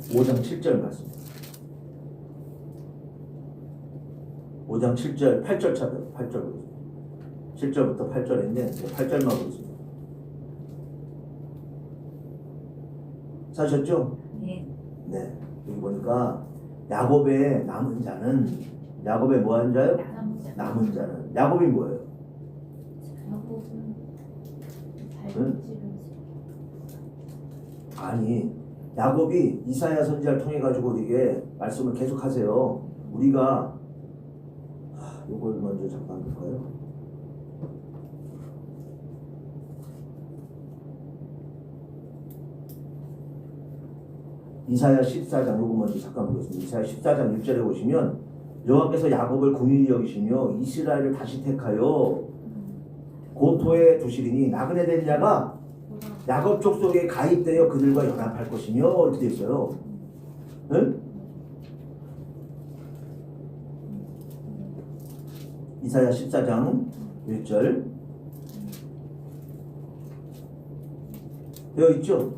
5장 7절 말씀. 5장 7절 8절 찾아요. 8절 보겠습니다. 7절부터 8절인데 8절만 보겠습니다. 사셨죠? 네. 네. 여기 보니까 야곱의 남은 자는 야곱의 뭐 하는 자요? 남은 자는 야곱이 뭐예요? 응? 아니 야곱이 이사야 선지자를 통해 가지고 이게 말씀을 계속하세요. 우리가 이걸 먼저 잠깐 볼까요? 이사야 14장 요거 먼저 잠깐 보겠습니다. 이사야 14장 1절에 보시면 여호와께서 야곱을 긍휼히 여기시며 이스라엘을 다시 택하여 고토에 두시리니 나그네 된 자가 야곱 족속에 가입되어 그들과 연합할 것이며 이렇게 되어 있어요. 응? 이사야 14장 1절 되어 있죠?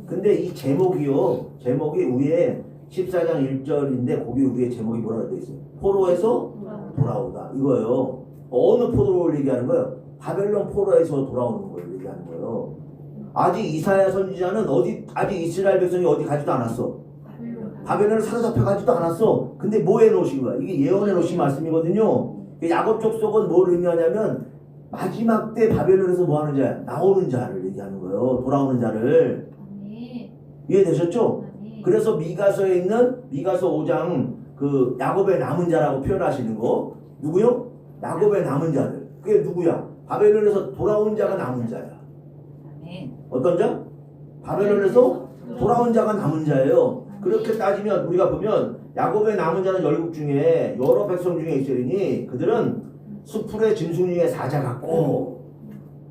근데 이 제목이 위에 14장 1절인데 거기 위에 제목이 뭐라고 되어 있어요? 포로에서 돌아오다 이거예요. 어느 포로를 얘기하는 거예요? 바벨론 포로에서 돌아오는 걸 얘기하는 거예요. 아직 이사야 선지자는 아직 이스라엘 백성이 어디 가지도 않았어. 바벨론을 사로잡혀 가지도 않았어. 근데 뭐 해놓으신 거야? 이게 예언해 놓으신 말씀이거든요. 야곱 족속은 뭘 의미하냐면 마지막 때 바벨론에서 뭐 하는 자야? 나오는 자를 얘기하는 거예요. 돌아오는 자를. 이해되셨죠? 그래서 미가서에 있는 미가서 5장 그 야곱의 남은 자라고 표현하시는 거 누구요? 야곱의 남은 자들. 그게 누구야? 바벨론에서 돌아온 자가 남은 자야. 아멘. 어떤 자? 바벨론에서 돌아온 자가 남은 자예요. 그렇게 따지면 우리가 보면 야곱의 남은 자는 열국 중에 여러 백성 중에 있으리니 그들은 수풀의 짐승 중에 사자 같고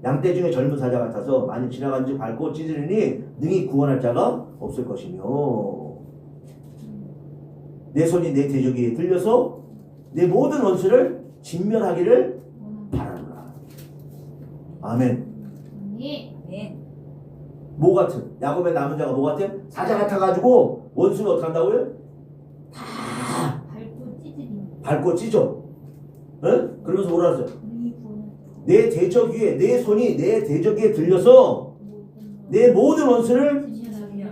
양떼 중에 젊은 사자 같아서 많이 지나간 즉 밟고 찢으리니 능히 구원할 자가 없을 것이며 내 손이 내 대적에 들려서 내 모든 원수를 진멸하기를 바라노라. 아멘. 아멘. 뭐 같은? 야곱의 남은 자가 뭐 같은? 사자 같아가지고 원수는 어떻게 한다고요? 다 밟고 찢어. 응? 그러면서 뭐라 하세요? 내 대적 위에 내 손이 내 대적 위에 들려서 내 모든 원수를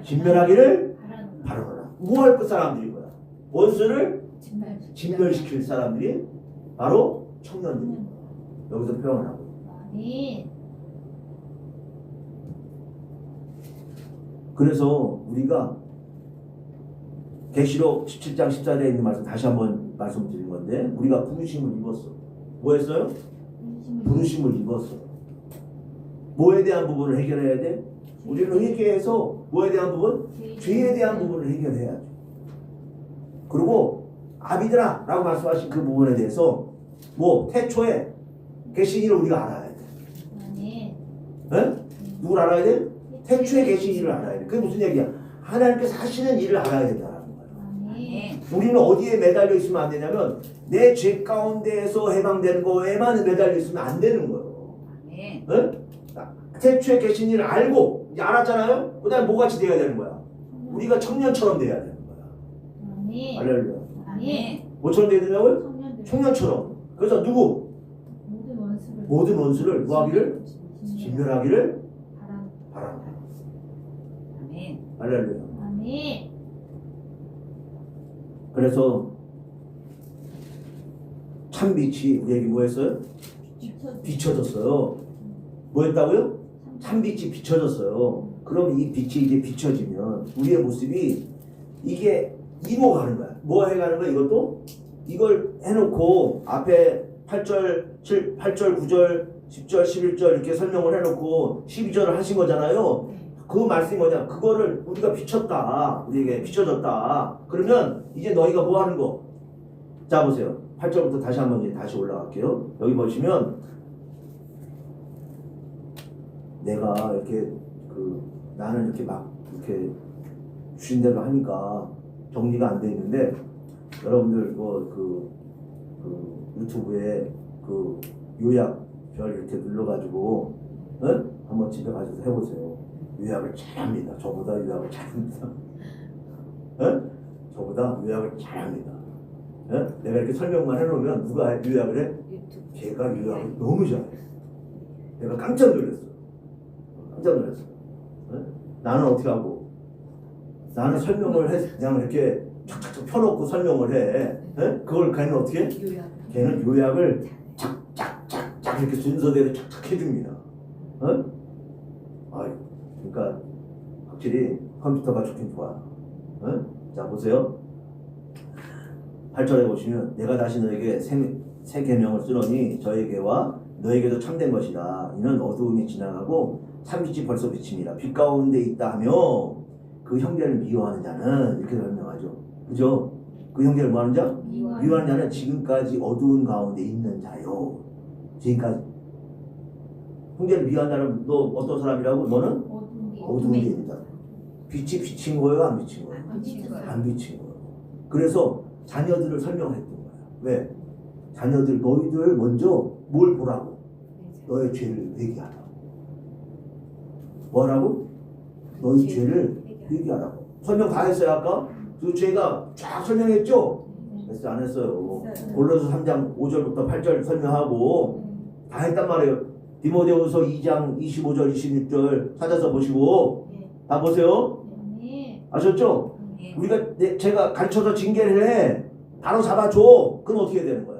진멸하기를 바라노라. 뭐 할 그 사람들이 거야? 원수를 진멸시킬 사람들이 바로 청년들이야. 여기서 표현을 하고. 그래서 우리가 계시록 17장 14절에 있는 말씀 다시 한번 말씀드린 건데 우리가 부르심을 입었어. 뭐 했어요? 부르심을 입었어. 뭐에 대한 부분을 해결해야 돼? 우리는 회개해서 뭐에 대한 부분? 죄에 대한 부분을 해결해야죠. 그리고 아비들아 라고 말씀하신 그 부분에 대해서 뭐 태초에 계신 일을 우리가 알아야 돼. 네? 누굴 알아야 돼? 태초에 계신 일을 알아야 돼. 그게 무슨 얘기야? 하나님께서 하시는 일을 알아야 된다는 거예요. 우리는 어디에 매달려 있으면 안 되냐면 내 죄 가운데에서 해방되는 거에만 매달려 있으면 안 되는 거예요. 네? 태초에 계신 일을 알고 이제 알았잖아요? 그 다음에 뭐같이 돼야 되는 거야? 우리가 청년처럼 돼야 되는 거야. 알렐루야. 뭐처럼 돼야 되냐고요? 청년처럼. 그래서 누구? 모든 원수를 뭐하기를? 진멸하기를 바랍니다. 할렐루야. 그래서 참빛이 우리에게 뭐 했어요? 비춰졌어요. 뭐 했다고요? 참빛이 비춰졌어요. 그럼 이 빛이 이제 비춰지면 우리의 모습이 이게 이루어가는 거야. 뭐 해가는 거야? 이것도 이걸 해놓고 앞에 8절, 9절, 10절, 11절 이렇게 설명을 해놓고 12절을 하신 거잖아요. 그 말씀이 뭐냐? 그거를 우리가 비췄다. 우리에게 비춰졌다. 그러면 이제 너희가 뭐 하는 거? 자 보세요. 8절부터 다시 한번 이제 다시 올라갈게요. 여기 보시면 내가 이렇게 나는 이렇게 막 이렇게 주신 대로 하니까 정리가 안 돼 있는데 여러분들 유튜브에 요약별 이렇게 눌러가지고 한번 집에 가셔서 해보세요. 요약을 잘합니다. 저보다 요약을 잘합니다. 저보다 요약을 잘합니다. 내가 이렇게 설명만 해놓으면 누가 요약을 해? 걔가 요약을 너무 잘해. 내가 깜짝 놀랐어. 나는 어떻게 하고? 나는 설명을 해 그냥 이렇게 쫙쫙 펴놓고 설명을 해. 그걸 걔는 어떻게 해? 걔는 요약을 쫙쫙쫙쫙 이렇게 순서대로 쫙쫙 해줍니다. 그러니까 확실히 컴퓨터가 좋긴 좋아. 자 보세요. 8절에 보시면 내가 다시 너에게 새 계명을 쓰노니 저에게와 너에게도 참된 것이다. 이는 어두움이 지나가고 참빛이 벌써 비칩니다. 빛 가운데 있다 하며 그 형제를 미워하는 자는 이렇게 설명하죠. 그죠? 그 형제를 뭐하는 자? 미워하는 자는 지금까지 어두운 가운데 있는 자요. 지금까지 형제를 미워하는 자는 너 어떤 사람이라고? 너는 어두운 게 있다. 빛이 비친 거예요? 안 비친 거예요? 안 비친 거예요. 그래서 자녀들을 설명했던 거야. 왜? 자녀들 너희들 먼저 뭘 보라고? 너의 죄를 회개하라고. 뭐라고? 너희 죄를 회개하라고. 설명 다 했어요 아까? 그 죄가 쫙 설명했죠? 했어요 안 했어요? 골로새 3장 5절부터 8절 설명하고 다 했단 말이에요. 디모데후서 2장 25절 26절 찾아서 보시고 다 보세요. 아셨죠? 우리가 제가 가르쳐서 징계를 해 바로 잡아줘. 그럼 어떻게 되는 거야?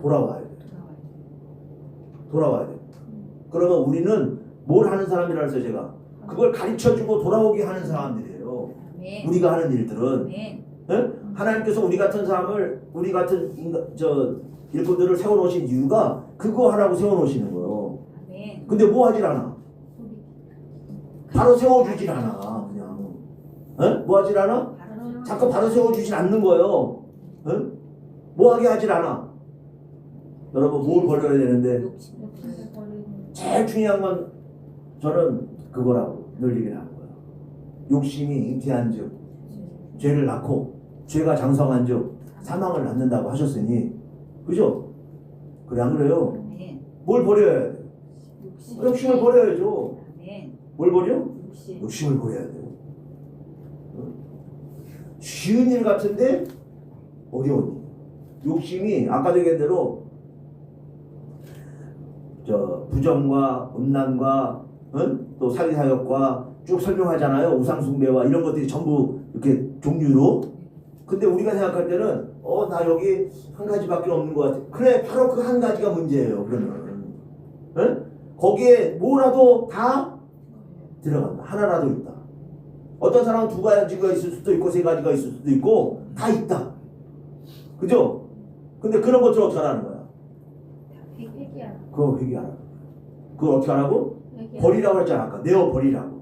돌아와야 돼. 돌아와야 돼. 그러면 우리는 뭘 하는 사람이라 했어요 제가? 그걸 가르쳐주고 돌아오게 하는 사람들이에요. 우리가 하는 일들은 하나님께서 우리 같은 사람을 우리 같은 일꾼들을 세워놓으신 이유가 그거 하라고 세워놓으시는 거예요. 아멘. 근데 뭐 하질 않아? 바로 세워주질 않아. 그냥 뭐 하질 않아? 자꾸 바로 세워주질 않는 거예요. 뭐 하게 하질 않아. 여러분 뭘 버려야 되는데 제일 중요한 건 저는 그거라고 늘 얘기를 하는 거예요. 욕심이 잉태한 즉 죄를 낳고 죄가 장성한 즉 사망을 낳는다고 하셨으니 그죠? 그래 안 그래요? 아멘. 뭘 버려야 돼? 욕심을 버려야죠. 아멘. 뭘 버려? 욕심을 버려야 돼요. 쉬운 일 같은데 어려운 일. 욕심이 아까도 얘기한 대로 부정과 음란과 또 사기사욕과 쭉 설명하잖아요. 우상숭배와 이런 것들이 전부 이렇게 종류로. 근데 우리가 생각할 때는 나 여기 한 가지밖에 없는 것 같아. 그래 바로 그 한 가지가 문제예요. 그러면 거기에 뭐라도 다 들어간다. 하나라도 있다. 어떤 사람은 두 가지가 있을 수도 있고 세 가지가 있을 수도 있고 다 있다. 그죠? 근데 그런 것들을 어떻게 하라는 거야? 그거 회개하라. 그걸 어떻게 하라고? 버리라고 했잖아. 아까 내어 버리라고.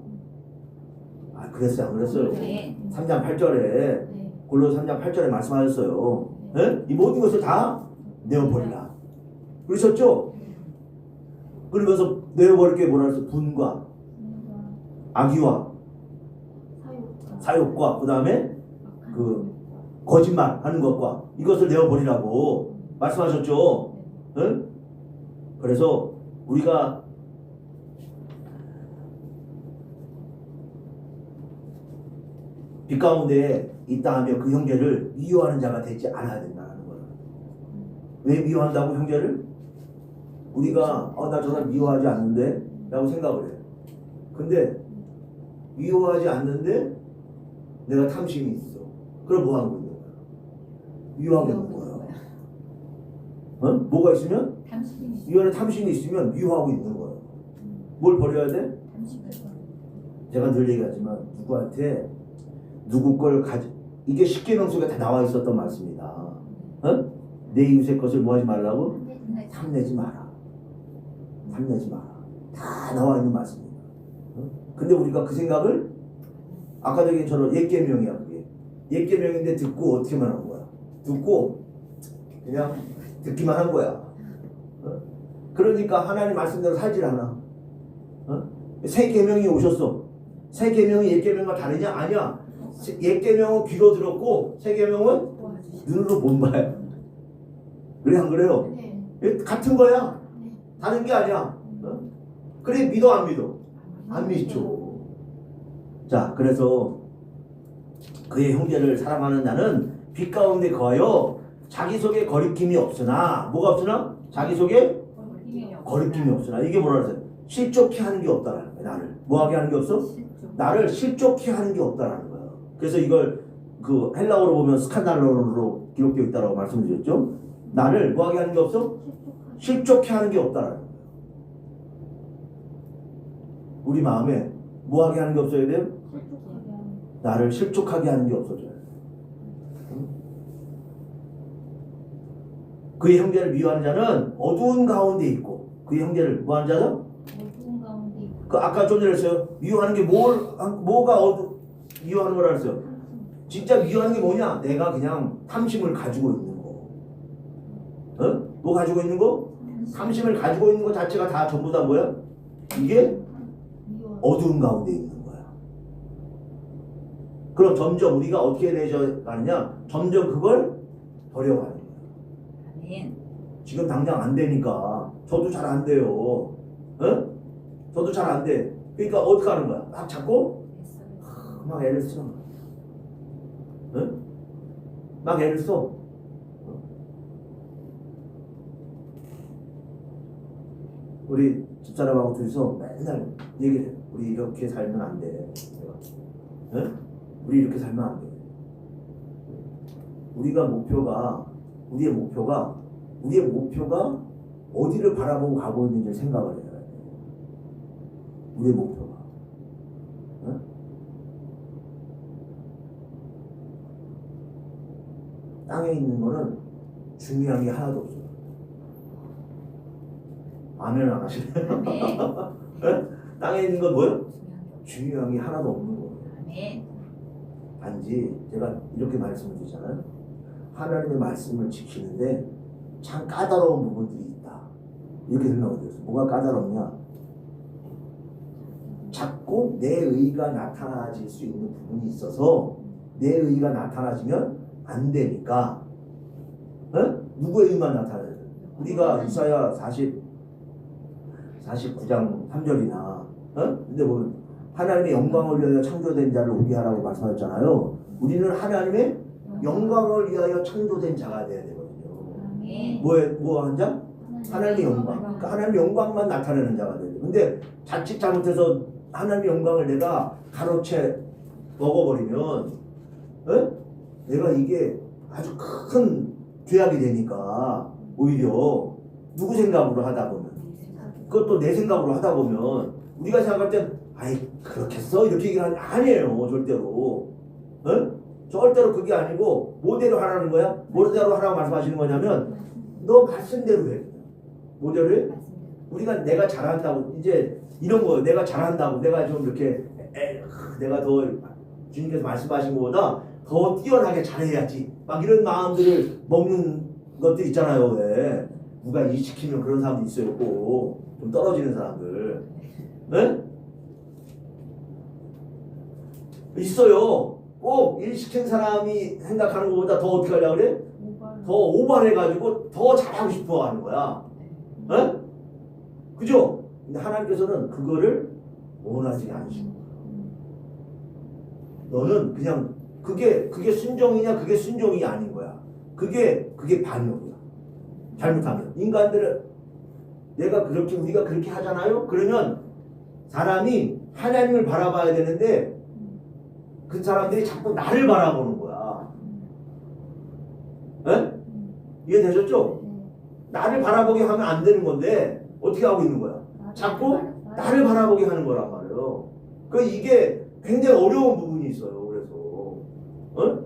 그랬어요? 안 그랬어요? 네. 3장 8절에 골로새 3장 8절에 말씀하셨어요. 이 모든 것을 다 내어 버리라. 그러셨죠? 그러면서 내어 버릴 게 뭐라 했어? 분과 악의와 사욕과 그다음에 그 거짓말 하는 것과 이것을 내어 버리라고 말씀하셨죠. 그래서 우리가 빛 가운데 있다 하며 그 형제를 미워하는 자가 되지 않아야 된다는 거예요. 왜 미워한다고 형제를? 우리가 나 저 사람 미워하지 않는데 라고 생각을 해요. 근데 미워하지 않는데 내가 탐심이 있어. 그럼 뭐 하고 있는 거야? 미워하고 있는 거야. 뭐가 있으면? 이 안에 탐심이 있으면 미워하고 있는 거예요. 뭘 버려야 돼? 제가 늘 얘기하지만 누구한테 누구 걸 이게 십계명 속에 다 나와 있었던 말씀이다. 내 이웃의 것을 뭐 하지 말라고? 탐내지 마라. 탐내지 마라. 다 나와 있는 말씀입니다. 근데 우리가 그 생각을 아까도 얘기처럼 옛계명이야. 그게 옛계명인데 듣고 어떻게만 한 거야? 듣고 그냥 듣기만 한 거야. 그러니까 하나님 말씀대로 살질 않아. 새 계명이 오셨어. 새 계명이 옛 계명과 다르냐? 아니야. 옛 계명은 귀로 들었고 새 계명은 눈으로 못 봐요. 그래 안 그래요? 같은 거야. 다른 게 아니야. 그래 믿어 안 믿어? 안 믿죠. 자 그래서 그의 형제를 사랑하는 자는 빛 가운데 거하여 자기 속에 거리낌이 없으나 뭐가 없으나? 자기 속에 거리낌이 없으나 이게 뭐라 그랬어요? 실족해 하는 게 없다라는 거야. 나를 뭐하게 하는 게 없어? 나를 실족해 하는 게 없다라는 거야. 그래서 이걸 그 헬라어로 보면 스칸달로로 기록되어 있다라고 말씀드렸죠. 나를 뭐하게 하는 게 없어? 실족해 하는 게 없다라는 거야. 우리 마음에 뭐하게 하는 게 없어야 돼요? 나를 실족하게 하는 게 없어져요. 그의 형제를 미워하는 자는 어두운 가운데 있고 그의 형제를 뭐하는 자는? 그 아까 좀 전에 했어요. 미워하는 게 뭐가 미워하는 거라 했어요. 진짜 미워하는 게 뭐냐? 내가 그냥 탐심을 가지고 있는 거. 뭐 가지고 있는 거? 탐심을 가지고 있는 거 자체가 다 전부 다 뭐야? 이게 어두운 가운데 있는 거야. 그럼 점점 우리가 어떻게 되어가느냐? 점점 그걸 버려가는 거야. 아멘. 지금 당장 안 되니까 저도 잘 안 돼요. 저도 잘 안 돼. 그러니까 어떻게 하는 거야? 막 잡고 막 애를 써. 막 애를 써. 우리 집사람하고 둘이서 맨날 얘기를 해. 우리 이렇게 살면 안 돼. 우리 이렇게 살면 안 돼. 우리의 목표가 어디를 바라보고 가고 있는지 생각을 해야 돼. 우리의 목표가. 땅에 있는 거는 중요한 게 하나도 없어요. 아멘 안 하시네요. 아멘. 네? 땅에 있는 건 뭐예요? 중요한 게 하나도 없는 거예요. 아멘. 단지 제가 이렇게 말씀을 드리잖아요. 하나님의 말씀을 지키는데 참 까다로운 부분들이 있다. 이렇게 설명을 드렸어요. 뭐가 까다롭냐? 자꾸 내 의가 나타나질 수 있는 부분이 있어서 내 의가 나타나지면 안 되니까 누구의 의만 나타나야 돼? 우리가 이사야 49장 3절이나 근데 뭐 하나님의 영광을 위하여 창조된 자를 오게 하라고 말씀하셨잖아요. 우리는 하나님의 영광을 위하여 창조된 자가 돼야 되거든요. 아멘. 뭐 한 자? 하나님의 영광. 그러니까 하나님의 영광만 나타내는 자가 돼야 돼. 근데 자칫 잘못해서 하나님의 영광을 내가 가로채 먹어버리면 내가 이게 아주 큰 죄악이 되니까 오히려 누구 생각으로 하다 보면 그것도 내 생각으로 하다 보면 우리가 생각할 땐 아이 그렇겠어? 이렇게 얘기를 아니에요. 절대로 절대로 그게 아니고 뭐대로 하라는 거야? 뭐대로 하라고 말씀하시는 거냐면 너 말씀대로 해. 뭐대로 해? 우리가 내가 잘한다고 이제 이런 거 내가 잘한다고 내가 좀 이렇게 내가 더 주님께서 말씀하신 것보다 더 뛰어나게 잘해야지 막 이런 마음들을 먹는 것들 있잖아요. 왜 누가 일 시키면 그런 사람도 있어요. 꼭 좀 떨어지는 사람들 있어요. 꼭 일 시킨 사람이 생각하는 것보다 더 어떻게 하려고 그래? 더 오버해가지고 더 잘하고 싶어 하는 거야. 그죠? 근데 하나님께서는 그거를 원하지 않으시는 거야. 너는 그냥 그게 순종이냐 그게 순종이 아닌 거야. 그게 반역이야. 잘못하면 인간들은 우리가 그렇게 하잖아요. 그러면 사람이 하나님을 바라봐야 되는데 그 사람들이 자꾸 나를 바라보는 거야. 이해되셨죠? 나를 바라보게 하면 안 되는 건데 어떻게 하고 있는 거야? 자꾸 나를 바라보게 하는 거란 말이에요. 이게 굉장히 어려운 부분이 있어요. 그래서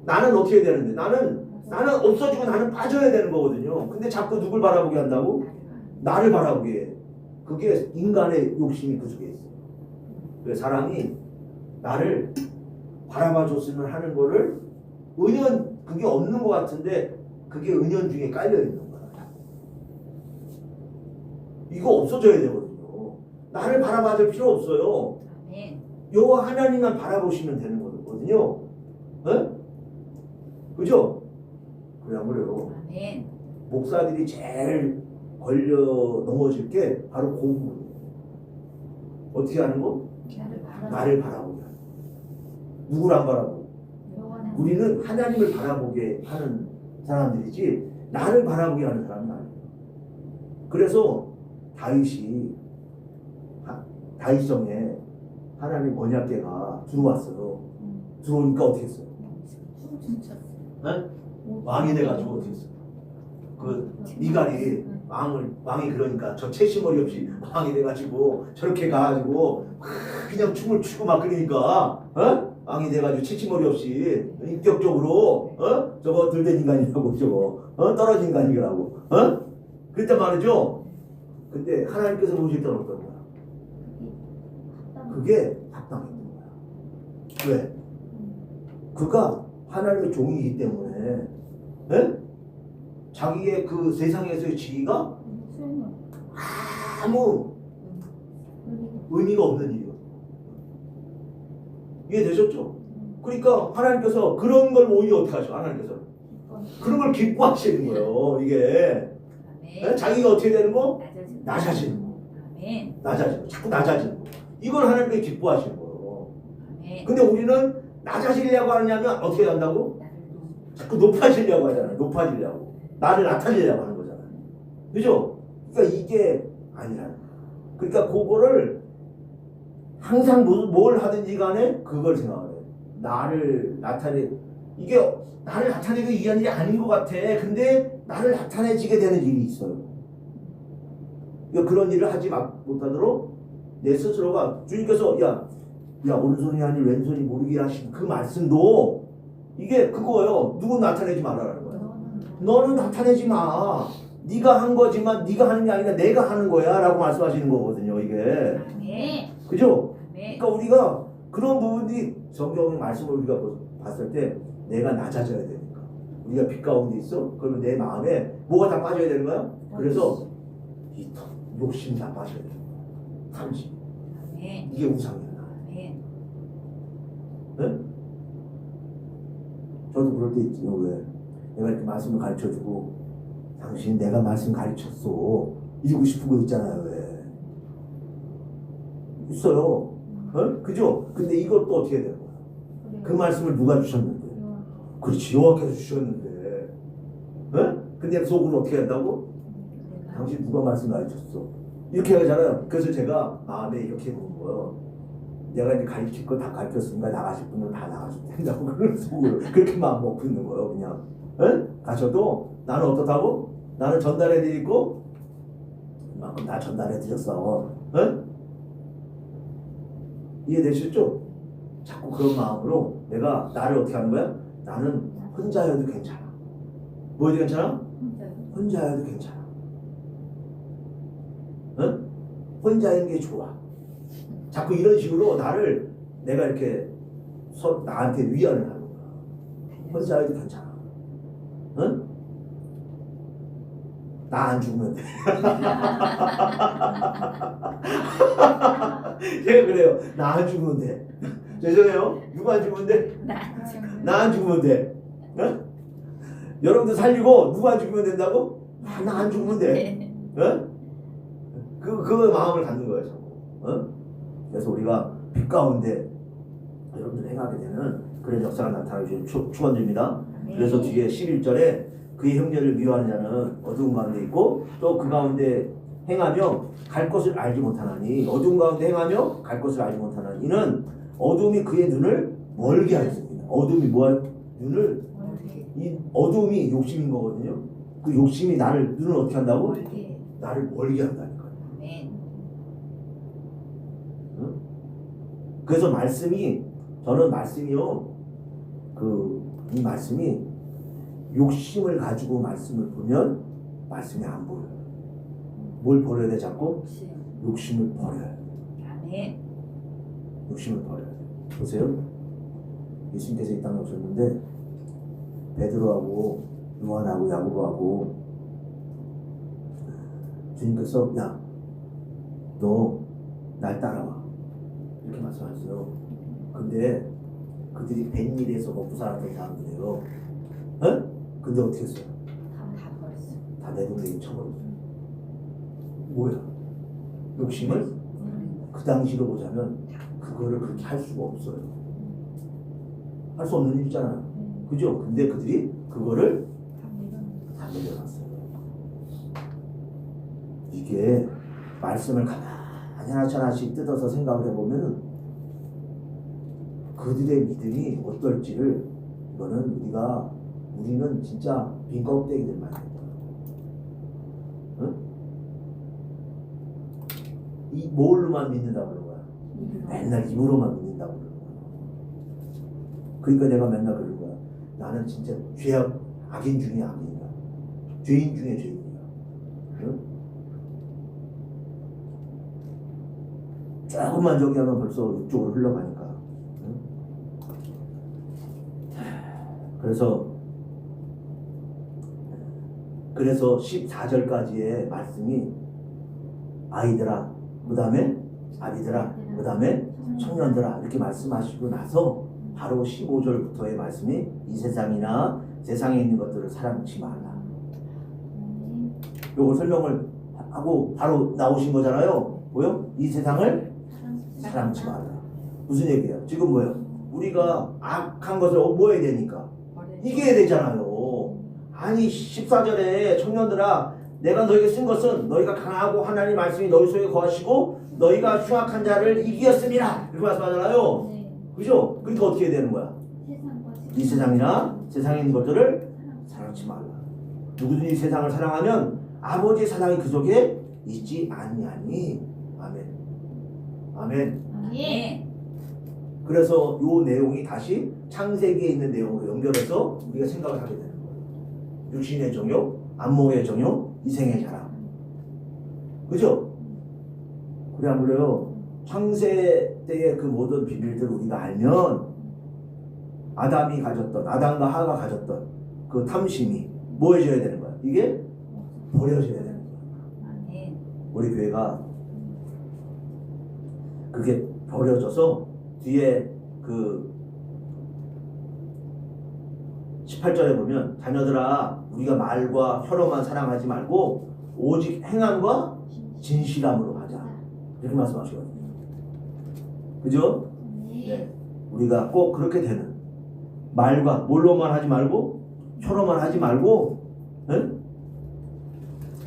나는 어떻게 해야 되는데 나는 없어지고 나는 빠져야 되는 거거든요. 근데 자꾸 누굴 바라보게 한다고? 나를 바라보게 해. 그게 인간의 욕심이 그 속에 있어요. 그래서 사람이 나를 바라봐 줬으면 하는 거를 그게 없는 것 같은데 그게 은연중에 깔려 있는 거야. 이거 없어져야 되거든요. 나를 바라봐 줄 필요 없어요. 여호와 하나님만 바라보시면 되는 거거든요. 그죠? 그냥 그래요. 목사들이 제일 걸려 넘어질 게 바로 그 부분이에요. 어떻게 하는 거? 나를 바라보게 하는 거. 누구를 안 바라보고? 우리는 하나님을 바라보게 하는 사람들이지 나를 바라보게 하는 사람은 아니에요. 그래서 다윗성에 하나님 언약궤가 들어왔어요. 들어오니까 어떻게 했어요? 왕이 돼가지고 어떻게 했어요? 미갈이 왕이 그러니까 저 채심머리 없이 왕이 돼가지고 저렇게 가가지고 그냥 춤을 추고 막 그러니까 왕이 돼가지고 채심머리 없이 인격적으로 저거 들된 인간이라고 저거 떨어진 인간이라고 그랬단 말이죠. 근데 하나님께서 보실 때는 어떤 거야? 그게 합당했던 거야. 왜? 그가 하나님의 종이기 때문에 자기의 그 세상에서의 지위가 아무 의미가 없는 일이에요. 이해되셨죠? 그러니까 하나님께서 그런 걸 오히려 어떻게 하셔? 하나님께서 그런 걸 기뻐하시는 거예요. 이게 자기가 어떻게 되는 거? 낮아지는 거. 낮아지는 거. 자꾸 낮아지는 거. 이걸 하나님께 기뻐하시는 거예요. 근데 우리는 낮아지려고 하느냐면 어떻게 한다고? 자꾸 높아지려고 하잖아요. 높아지려고. 나를 나타내려고 하는 거잖아요. 그죠? 그러니까 이게 아니라는 거예요. 그러니까 그거를 항상 뭘 하든지 간에 그걸 생각을 해요. 이게 나를 나타내기 위한 일이 아닌 것 같아. 근데 나를 나타내지게 되는 일이 있어요. 그러니까 그런 일을 하지 못하도록 내 스스로가 주님께서 야 오른손이 아닌 왼손이 모르게 하신 그 말씀도 이게 그거예요. 누구 나타내지 말라는 거예요. 너는 나타내지 마. 네가 한 거지만 네가 하는 게 아니라 내가 하는 거야 라고 말씀하시는 거거든요. 이게 아멘. 그죠? 아멘. 그러니까 우리가 그런 부분이 성경의 말씀을 우리가 봤을 때 내가 낮아져야 되니까 우리가 빛 가운데 있어? 그러면 내 마음에 뭐가 다 빠져야 되는 거야? 그래서 이 욕심 다 빠져야 돼. 탐심. 아멘. 이게 우상이야. 아멘. 네? 저도 그럴 때 있죠. 왜? 내가 이렇게 말씀을 가르쳐주고 당신 내가 말씀 가르쳤어 이러고 싶은 거 있잖아요. 왜? 있어요. 어? 그죠? 근데 이것도 어떻게 해야 되는 거야? 그 말씀을 누가 주셨는데? 그렇지, 여호와께서 주셨는데. 어? 근데 속으로 어떻게 한다고? 당신 누가 말씀 가르쳤어? 이렇게 하잖아요. 그래서 제가 마음에 이렇게 보는 거예요. 내가 이제 가르칠 거 다 가르쳤으니까 나가실 분은 다 나가셔도 된다고 그런 속으로 그렇게 마음 먹고 있는 거예요. 그냥 가셔도 나는 어떻다고? 나는 전달해드리고 그만큼 다 전달해드렸어. 이해되셨죠? 자꾸 그런 마음으로 내가 나를 어떻게 하는 거야? 나는 혼자여도 괜찮아. 뭐여도 괜찮아? 혼자여도 괜찮아. 혼자인 게 좋아. 자꾸 이런 식으로 나를 내가 이렇게 나한테 위안을 하는 거야. 혼자여도 괜찮아. 응? 나 안 죽으면 돼. 제가 그래요. 나 안 죽으면 돼. 죄송해요. 누가 안 죽으면 돼? 나 안 죽으면 돼. 응? 여러분들 살리고 누가 안 죽으면 된다고? 나 안 죽으면 돼. 응? 그 마음을 갖는 거예요. 자꾸. 응? 그래서 우리가 빛 가운데 여러분들 행하게 되는 그런 역사가 나타나기 축원드립니다. 그래서 뒤에 11절에 그의 형제를 미워하는 자는 어두운 가운데 있고 또 그 가운데 행하며 갈 것을 알지 못하나니 어두운 가운데 행하며 갈 것을 알지 못하나니 이는 어둠이 그의 눈을 멀게 하였습니다. 어둠이 눈을 이 어둠이 욕심인 거거든요. 그 욕심이 눈을 어떻게 한다고? 나를 멀게 한다니까요. 응? 그래서 저는 말씀이요. 이 말씀이 욕심을 가지고 말씀을 보면 말씀이 안 보여요. 뭘 버려야 돼 자꾸? 욕심을 버려야 돼. 아멘. 욕심을 버려야 돼. 보세요. 예수님께서 이 땅에 오셨는데 베드로하고 요한하고 야고보하고 주님께서 야, 너 날 따라와 이렇게 말씀하셨어요. 근데 그들이 뱃일에서 먹고 살았던 사람들이에요. 근데 어떻게 했어요? 다 버렸어. 다 내동댕이 쳐버렸어요. 뭐야? 욕심을 그 당시로 보자면 그거를 그렇게 할 수가 없어요. 할 수 없는 일이잖아요. 그죠? 근데 그들이 그거를 다 내려놨어요. 이게 말씀을 가만히 하나씩 뜯어서 생각을 해보면 그들의 믿음이 어떨지를 이거는 우리는 진짜 빈 껍데기들만 해요. 응? 이 뭘로만 믿는다고 그러는 거야? 맨날 입으로만 믿는다고 그러는 거야. 그러니까 내가 맨날 그러는 거야. 나는 진짜 악인 중에 악인이야. 죄인 중에 죄인이야. 응? 조금만 저기 하면 벌써 이쪽으로 흘러가니까. 응? 그래서 14절까지의 말씀이 아이들아, 그 다음에 아비들아, 그 다음에 청년들아 이렇게 말씀하시고 나서 바로 15절부터의 말씀이 이 세상이나 세상에 있는 것들을 사랑치 말라. 요걸 설명을 하고 바로 나오신 거잖아요. 뭐요? 이 세상을 사랑치 말라. 무슨 얘기예요? 지금 뭐예요? 우리가 악한 것을 뭐 해야 되니까? 이겨야 되잖아요. 아니 14절에 청년들아 내가 너에게 쓴 것은 너희가 강하고 하나님 말씀이 너희 속에 거하시고 너희가 흉악한 자를 이기었음이라 이렇게 말씀하잖아요. 그죠? 그러니까 어떻게 해야 되는 거야? 이 세상이나 세상에 있는 것들을 사랑치 말라. 누구든지 세상을 사랑하면 아버지의 사랑이 그 속에 있지 아니하니. 아멘. 아멘. 아멘. 그래서 요 내용이 다시 창세기에 있는 내용으로 연결해서 우리가 생각을 하게 되는 거예요. 육신의 정욕, 안목의 정욕, 이생의 자랑. 그죠? 그래 안 그래요? 창세 때의 그 모든 비밀들을 우리가 알면 아담이 가졌던, 아담과 하가 가졌던 그 탐심이 뭐 해줘야 되는 거야? 이게 버려져야 되는 거야. 아멘. 우리 교회가 그게 버려져서 뒤에 그 18절에 보면 자녀들아 우리가 말과 혀로만 사랑하지 말고 오직 행함과 진실함으로 하자 이렇게 말씀하시거든요. 그죠? 네. 우리가 꼭 그렇게 되는 말과 뭘로만 하지 말고 혀로만 하지 말고 네?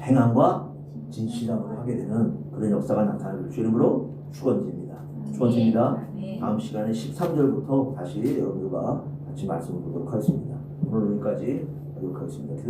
행함과 진실함으로 하게 되는 그런 역사가 나타날 주 이름으로 축원드립니다. 축원드립니다. 아멘. 다음 시간에 13절부터 다시 여러분들과 같이 말씀을 보도록 하겠습니다. 오늘 여기까지 하도록 하겠습니다.